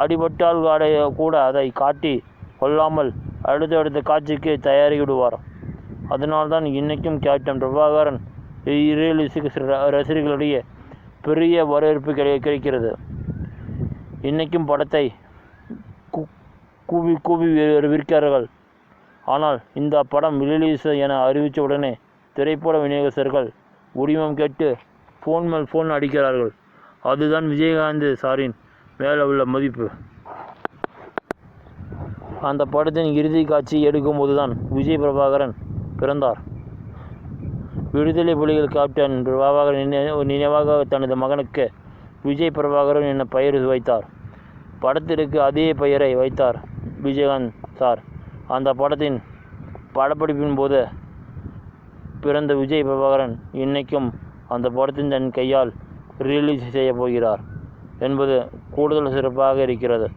அடிபட்டால் கூட அதை காட்டி கொள்ளாமல் அடுத்தடுத்த காட்சிக்கு தயாரிவிடுவார். அதனால்தான் இன்றைக்கும் கேப்டன் பிரபாகரன் ரிலீஸுக்கு ரசிகர்களிடையே பெரிய வரவேற்பு கிடைக்கிறது. இன்றைக்கும் படத்தை கூவி விற்கிறார்கள். ஆனால் இந்த படம் ரிலீஸ் என அறிவித்த உடனே திரைப்பட விநியோகஸ்தர்கள் உரிமம் கேட்டு ஃபோன் அடிக்கிறார்கள். அதுதான் விஜயகாந்த் சாரின் மேலே உள்ள மதிப்பு. அந்த படத்தின் இறுதி காட்சி எடுக்கும்போது தான் விஜய் பிரபாகரன் பிறந்தார். விடுதலை புலிகள் கேப்டன் பிரபாகரன் நினைவாக தனது மகனுக்கு விஜய் பிரபாகரன் என பெயர் வைத்தார். படத்திற்கு அதே பெயரை வைத்தார் விஜயகாந்த் சார். அந்த படத்தின் படப்பிடிப்பின் போது பிறந்த விஜய் பிரபாகரன் இன்னைக்கும் அந்த படத்தின் தன் கையால் ரிலீஸ் செய்ய போகிறார் என்பது கூடுதல் சிறப்பாக இருக்கிறது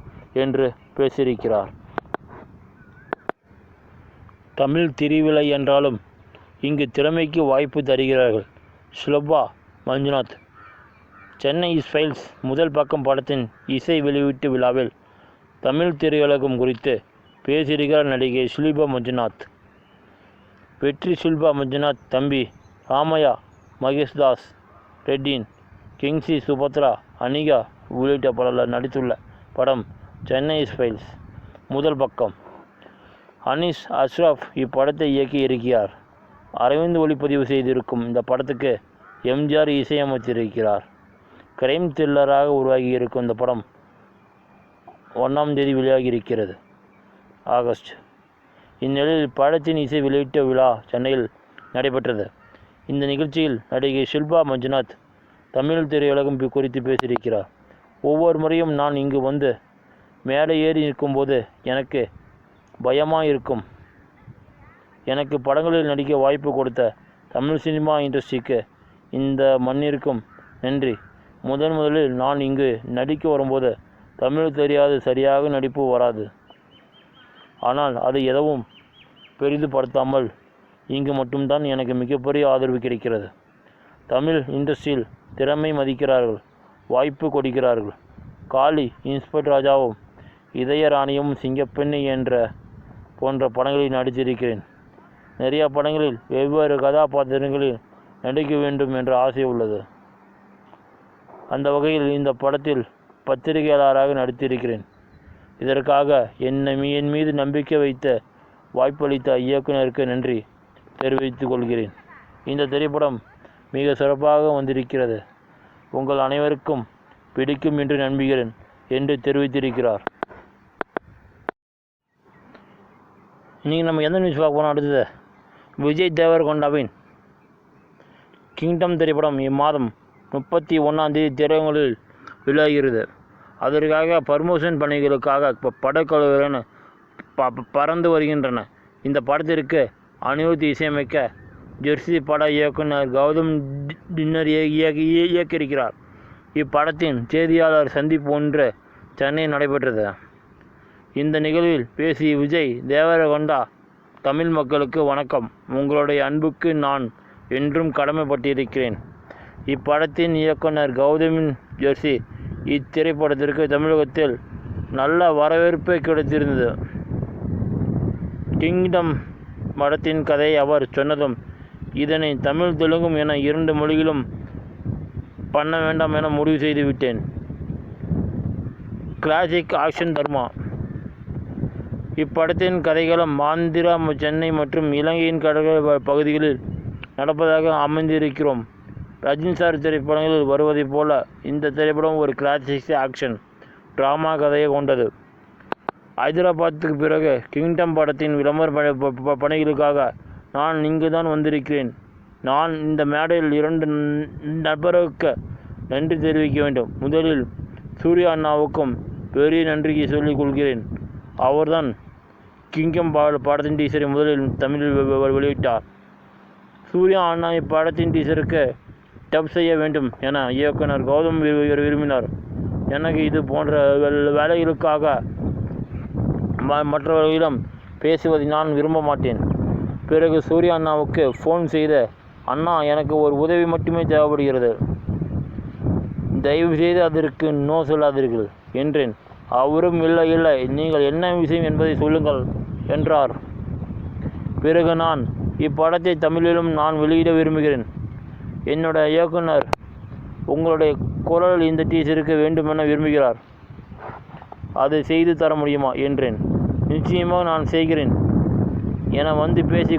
என்று பேசியிருக்கிறார். தமிழ் திருவிழை என்றாலும் இங்கு திறமைக்கு வாய்ப்பு தருகிறார்கள். ஷில்பா மஞ்சுநாத். சென்னை ஃபைல்ஸ் முதல் பக்கம் படத்தின் இசை வெளியீட்டு விழாவில் தமிழ் திரையுலகம் குறித்து பேசியிருக்கிறார் நடிகை ஷில்பா மஞ்சுநாத். வெற்றி ஷில்பா மஞ்சுநாத் தம்பி ராமையா, மகேஷ்தாஸ் ரெட்டின், கிங்ஸி, சுபத்ரா, அனிகா உள்ளிட்ட பலர் நடித்துள்ள படம் சென்னை ஃபைல்ஸ் முதல் பக்கம். அனீஸ் அஷ்ரஃப் இப்படத்தை இயக்கி இருக்கிறார். அரவிந்த் ஒளிப்பதிவு செய்திருக்கும் இந்த படத்துக்கு எம்ஜிஆர் இசையமைத்திருக்கிறார். கிரைம் த்ரில்லராக உருவாகி இருக்கும் இந்த படம் 1ஆம் தேதி வெளியாகி இருக்கிறது, ஆகஸ்ட். இந்நிலையில் படத்தின் இசை வெளியீட்டு விழா சென்னையில் நடைபெற்றது. இந்த நிகழ்ச்சியில் நடிகை ஷில்பா மஞ்சுநாத் தமிழ் திரையுலகம் குறித்து பேசியிருக்கிறார். ஒவ்வொரு முறையும் நான் இங்கு வந்து மேடை ஏறி நிற்கும்போது எனக்கு பயமாக இருக்கும். எனக்கு படங்களில் நடிக்க வாய்ப்பு கொடுத்த தமிழ் சினிமா இண்டஸ்ட்ரிக்கு, இந்த மண்ணிற்கும் நன்றி. முதலில் நான் இங்கு நடிக்க வரும்போது தமிழ் தெரியாது, சரியாக நடிப்பு வராது. ஆனால் அது எதுவும் பெரிதுபடுத்தாமல் இங்கு மட்டும்தான் எனக்கு மிகப்பெரிய ஆதரவு கிடைக்கிறது. தமிழ் இண்டஸ்ட்ரியில் திறமை மதிக்கிறார்கள், வாய்ப்பு கொடுக்கிறார்கள். காளி, இன்ஸ்பெக்டர் ராஜாவும், இதயராணியும், சிங்கப்பெண்ணி என்ற போன்ற படங்களில் நடித்திருக்கிறேன். நிறைய படங்களில் வெவ்வேறு கதாபாத்திரங்களில் நடிக்க வேண்டும் என்ற ஆசை உள்ளது. அந்த வகையில் இந்த படத்தில் பத்திரிகையாளராக நடித்திருக்கிறேன். இதற்காக என் மீது நம்பிக்கை வைத்த வாய்ப்பளித்த இயக்குனருக்கு நன்றி தெரிவித்துக் கொள்கிறேன். இந்த திரைப்படம் மிக சிறப்பாக வந்திருக்கிறது. உங்கள் அனைவருக்கும் பிடிக்கும் என்று நம்புகிறேன் என்று தெரிவித்திருக்கிறார். இன்றைக்கி நம்ம எந்த நியூஸ் பார்க்க போனோம்? அடுத்தது விஜய் தேவரகொண்டாவின் கிங்டம் திரைப்படம் இம்மாதம் 31ஆம் தேதி திரையரங்குகளில் வெளியாகிறது. அதற்காக பர்மோஷன் பணிகளுக்காக படக்குழுவினர் பறந்து வருகின்றன. இந்த படத்திற்கு அனிருத் இசையமைக்க ஜெர்சி பட இயக்குனர் கௌதம் டின்னர் இயக்கியிருக்கிறார். இப்படத்தின் செய்தியாளர் சந்திப்பு ஒன்று சென்னையில் நடைபெற்றது. இந்த நிகழ்வில் பேசிய விஜய் தேவரகொண்டா, தமிழ் மக்களுக்கு வணக்கம். உங்களுடைய அன்புக்கு நான் என்றும் கடமைப்பட்டிருக்கிறேன். இப்படத்தின் இயக்குனர் கௌதமின் ஜெர்சி இத்திரைப்படத்திற்கு தமிழகத்தில் நல்ல வரவேற்பு கிடைத்திருந்தது. கிங்டம் படத்தின் கதை அவர் சொன்னதும் இதனை தமிழ், தெலுங்கு என 2 மொழிகளும் பண்ண வேண்டாம் என முடிவு செய்து விட்டேன். கிளாசிக் ஆக்ஷன் தர்மா. இப்படத்தின் கதைகளும் ஆந்திரா, சென்னை மற்றும் இலங்கையின் கடற்கரை பகுதிகளில் நடப்பதாக அமைந்திருக்கிறோம். ரஜினி சார் திரைப்படங்களில் வருவதைப் போல இந்த திரைப்படம் ஒரு கிளாசிக் ஆக்ஷன் டிராமா கதையை கொண்டது. ஹைதராபாத்துக்கு பிறகு கிங்டம் படத்தின் விளம்பர பணிகளுக்காக நான் இங்கு தான் வந்திருக்கிறேன். நான் இந்த மேடையில் 2 நபருக்கு நன்றி தெரிவிக்க வேண்டும். முதலில் சூர்யா அண்ணாவுக்கும் பெரிய நன்றியை சொல்லிக் கொள்கிறேன். அவர்தான் கிங்டம் படத்தின் டீசரை முதலில் தமிழில் வெளியிட்டார். சூர்யா அண்ணா இப்படத்தின் டீசருக்கு டப் செய்ய வேண்டும் என இயக்குனர் கௌதம் விரும்பினார். எனக்கு இது போன்ற வேலைகளுக்காக மற்றவர்களிடம் பேசுவதை நான் விரும்ப மாட்டேன். பிறகு சூர்யா அண்ணாவுக்கு ஃபோன் செய்த, அண்ணா எனக்கு ஒரு உதவி மட்டுமே தேவைப்படுகிறது, தயவு செய்து அதற்கு நோ சொல்லாதீர்கள் என்றேன். அவரும் இல்லை, நீங்கள் என்ன விஷயம் என்பதை சொல்லுங்கள் என்றார். பிறகு நான் இப்படத்தை தமிழிலும் நான் வெளியிட விரும்புகிறேன். என்னுடைய இயக்குனர் உங்களுடைய குரல் இந்த டீசருக்கு வேண்டுமென விரும்புகிறார். அதை செய்து தர முடியுமா என்றேன். நிச்சயமாக நான் செய்கிறேன் என வந்து பேசி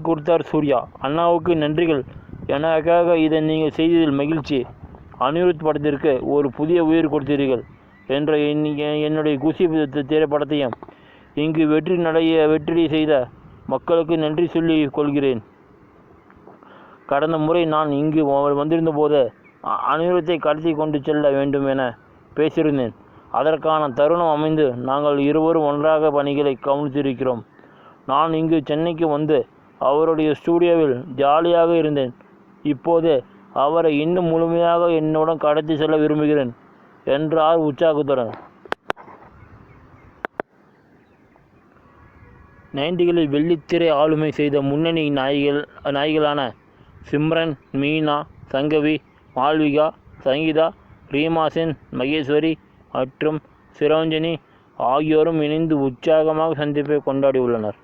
கொடுத்தார் சூர்யா. அண்ணாவுக்கு நன்றிகள். எனக்காக இதை நீங்கள் செய்ததில் மகிழ்ச்சி. அனிருத் படத்திற்கு ஒரு புதிய உயிர் கொடுத்தீர்கள் என்ற என்னுடைய குஷி திரைப்படத்தையும் இங்கு வெற்றி செய்த மக்களுக்கு நன்றி சொல்லிக் கொள்கிறேன். கடந்த முறை நான் இங்கு வந்திருந்த போது அனிருத்தை கடத்தி கொண்டு செல்ல வேண்டும் என பேசியிருந்தேன். அதற்கான தருணம் அமைந்து நாங்கள் இருவரும் ஒன்றாக பணிகளை கவனித்திருக்கிறோம். நான் இங்கு சென்னைக்கு வந்து அவருடைய ஸ்டூடியோவில் ஜாலியாக இருந்தேன். இப்போது அவரை இன்னும் முழுமையாக என்னுடன் கடத்தி செல்ல விரும்புகிறேன் என்றார் உற்சாகத்துடன். 90களில் வெள்ளித்திரை ஆளுமை செய்த முன்னணி நாயகிகளான சிம்ரன், மீனா, சங்கவி, மால்விகா, சங்கீதா, ரீமா சென், மகேஸ்வரி மற்றும் சிரஞ்சனி ஆகியோரும் இணைந்து உற்சாகமாக சந்திப்பை கொண்டாடியுள்ளனர்.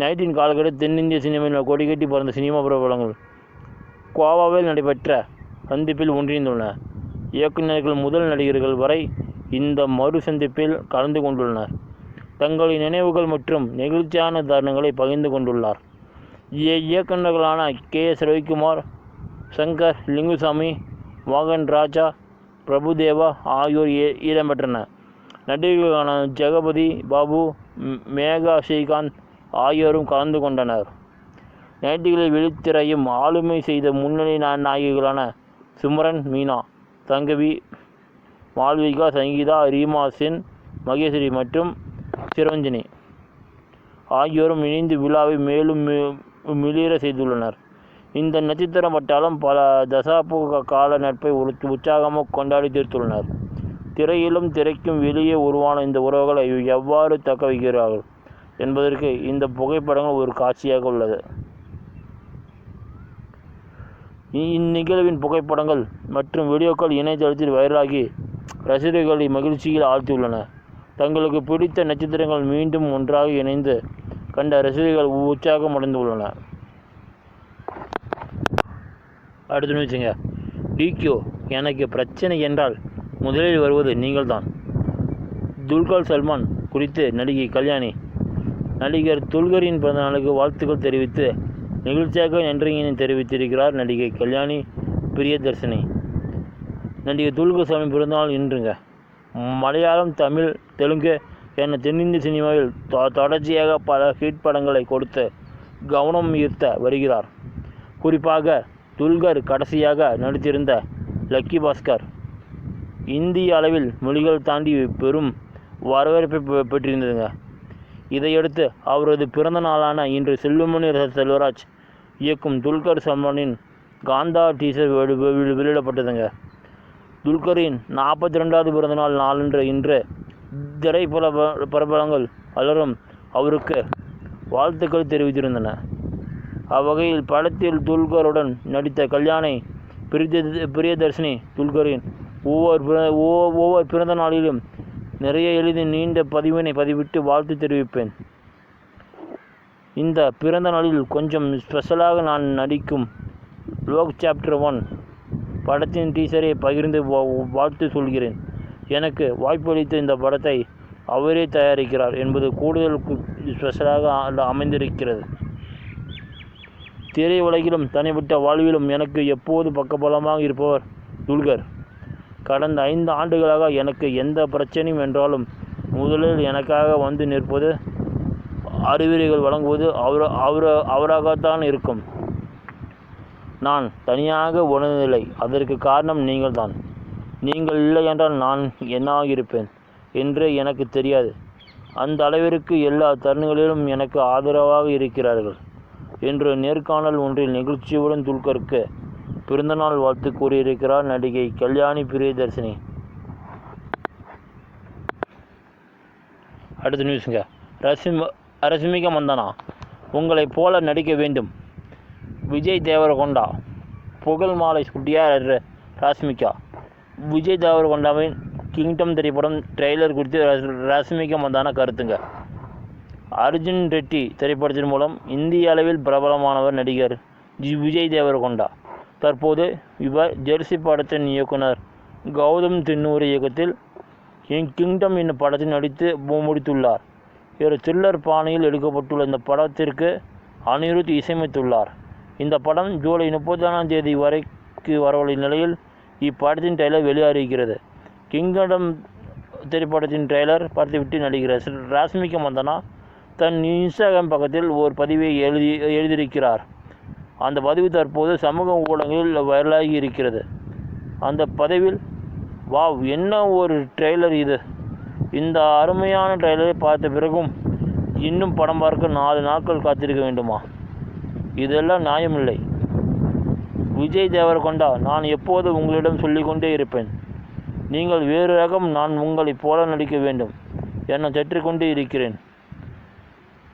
19 காலகட்டத்தில் தென்னிந்திய சினிமாவில் கொடிகட்டி பறந்த சினிமா பிரபலங்கள் கோவாவில் நடைபெற்ற சந்திப்பில் ஒன்றிணைந்துள்ளனர். இயக்குநர்கள் முதல் நடிகர்கள் வரை இந்த மறு சந்திப்பில் கலந்து கொண்டுள்ளனர். தங்களின் நினைவுகள் மற்றும் நெகிழ்ச்சியான தருணங்களை பகிர்ந்து கொண்டுள்ளார். இயக்குநர்களான KS ரவிக்குமார், சங்கர் லிங்குசாமி, மோகன் ராஜா, பிரபுதேவா ஆகியோர் இடம்பெற்றனர். நடிகர்களான ஜெகபதி பாபு, மேகா ஸ்ரீகாந்த் ஆகியோரும் கலந்து கொண்டனர். 90களில் வெளித்திரையும் ஆளுமை செய்த முன்னணி நாயகிகளான சிம்ரன், மீனா, சங்கவி, மால்விகா, சங்கீதா, ரீமா சென், மகேஸ்வரி மற்றும் சிரஞ்சனி ஆகியோரும் இணைந்து விழாவை மேலும் மிளிர செய்துள்ளனர். இந்த நட்சத்திர பட்டாளம் பல தசாப்த கால நட்பை உற்சாகமாக கொண்டாடி தீர்த்துள்ளனர். திரையிலும் திரைக்கும் வெளியே உருவான இந்த உறவுகளை எவ்வாறு தக்க வைக்கிறார்கள் என்பதற்கு இந்த புகைப்படங்கள் ஒரு காட்சியாக உள்ளது. இந்நிகழ்வின் புகைப்படங்கள் மற்றும் வீடியோக்கள் இணையதளத்தில் வைரலாகி ரசிகர்களை மகிழ்ச்சியில் ஆழ்த்தியுள்ளன. தங்களுக்கு பிடித்த நட்சத்திரங்கள் மீண்டும் ஒன்றாக இணைந்து கண்ட ரசிகர்கள் உற்சாகம் அடைந்துள்ளனர். அடுத்து வச்சுங்க, டிக்யூ எனக்கு பிரச்சனை என்றால் முதலில் வருவது நீங்கள்தான். துல்கர் சல்மான் குறித்து நடிகை கல்யாணி நடிகர் துல்கரின் பிறந்தநாளுக்கு வாழ்த்துக்கள் தெரிவித்து நிகழ்ச்சியாக நன்றியினை தெரிவித்திருக்கிறார் நடிகை கல்யாணி பிரியதர்ஷினி. நடிகர் துல்கர் சல்மான் பிறந்தநாள் இன்றுங்க. மலையாளம், தமிழ், தெலுங்கு என தென்னிந்திய சினிமாவில் தொடர்ச்சியாக பல ஹிட் படங்களை கொடுத்து கவனம் ஈர்த்த வருகிறார். குறிப்பாக துல்கர் கடைசியாக நடித்திருந்த லக்கி பாஸ்கர் இந்திய அளவில் மொழிகள் தாண்டி பெரும் வரவேற்பை பெற்றிருந்ததுங்க. இதையடுத்து அவரது பிறந்த நாளான இன்று செல்வமணி செல்வராஜ் இயக்கும் துல்கர் சல்மானின் காந்தா டீசர் வெளியிடப்பட்டதுங்க. துல்கரின் 42வது பிறந்தநாள் நாளன்று இன்று திரைப்பட பிரபலங்கள் பலரும் அவருக்கு வாழ்த்துக்கள் தெரிவித்திருந்தன. அவ்வகையில் படத்தில் துல்கருடன் நடித்த கல்யாணி பிரியதர்ஷினி துல்கரின் ஒவ்வொரு பிறந்த நாளிலும் நிறைய எழுதி நீண்ட பதிவினை பதிவிட்டு வாழ்த்து தெரிவிப்பேன். இந்த பிறந்த நாளில் கொஞ்சம் ஸ்பெஷலாக நான் நடிக்கும் லோக் சாப்டர் 1 படத்தின் டீசரை பகிர்ந்து வாழ்த்து சொல்கிறேன். எனக்கு வாய்ப்பளித்த இந்த படத்தை அவரே தயாரிக்கிறார் என்பது கூடுதல் ஸ்பெஷலாக அமைந்திருக்கிறது. திரை உலகிலும் தனிப்பட்ட வாழ்விலும் எனக்கு எப்போது பக்கபலமாக இருப்பவர் துல்கர். கடந்த 5 ஆண்டுகளாக எனக்கு எந்த பிரச்சனையும் என்றாலும் முதலில் எனக்காக வந்து நிற்பது, அறிவுரைகள் வழங்குவது அவராகத்தான் இருக்கும். நான் தனியாக உணர்ந்ததில்லை. அதற்கு காரணம் நீங்கள்தான். நீங்கள் இல்லை என்றால் நான் என்னாக இருப்பேன் என்று எனக்கு தெரியாது. அந்த அளவிற்கு எல்லா தருணங்களிலும் எனக்கு ஆதரவாக இருக்கிறார்கள் என்று நேர்காணல் ஒன்றில் நிகழ்ச்சியுடன் துல்கருக்கு பிறந்தநாள் வாழ்த்து கூறியிருக்கிறார் நடிகை கல்யாணி பிரியதர்ஷினி. அடுத்த நியூஸுங்க, ரஷ்மிகா மந்தனா உங்களைப் போல நடிக்க வேண்டும். விஜய் தேவரகொண்டா புகழ் மாலை சூட்டியார் ரஷ்மிகா. விஜய் தேவரகொண்டாவின் கிங்டம் திரைப்படம் ட்ரெய்லர் குறித்து ரஷ்மிகா மந்தனா கருத்துங்க. அர்ஜுன் ரெட்டி திரைப்படத்தின் மூலம் இந்திய அளவில் பிரபலமானவர் நடிகர் விஜய் தேவரகொண்டா. தற்போது இவர் ஜெர்சி படத்தின் இயக்குனர் கௌதம் தின்னூரி இயக்கத்தில் கிங்டம் என்னும் படத்தில் நடித்து முடித்துள்ளார். ஒரு த்ரில்லர் பாணியில் எடுக்கப்பட்டுள்ள இந்த படத்திற்கு அனிருத் இசையமைத்துள்ளார். இந்த படம் ஜூலை 31ஆம் தேதி வரைக்கு வரவுள்ள நிலையில் இப்படத்தின் ட்ரெய்லர் வெளியாகியிருக்கிறது. கிங்டம் திரைப்படத்தின் ட்ரெய்லர் பார்த்துவிட்டு நடிகர் ரஷ்மிகா மந்தனா தன் இன்ஸ்டாகிராம் பக்கத்தில் ஒரு பதிவை எழுதியிருக்கிறார். அந்த பதிவு தற்போது சமூக ஊடகங்களில் வைரலாகி இருக்கிறது. அந்த பதிவில், வாவ், என்ன ஒரு ட்ரெய்லர் இது! இந்த அருமையான ட்ரெய்லரை பார்த்த பிறகும் இன்னும் படம் பார்க்க 4 நாட்கள் காத்திருக்க வேண்டுமா? இதெல்லாம் நியாயமில்லை. விஜய் தேவரகொண்டா, நான் எப்போதும் உங்களிடம் சொல்லிக்கொண்டே இருப்பேன், நீங்கள் வேறு ரகம், நான் உங்களைப் போல நடிக்க வேண்டும் என கொண்டே இருக்கிறேன்.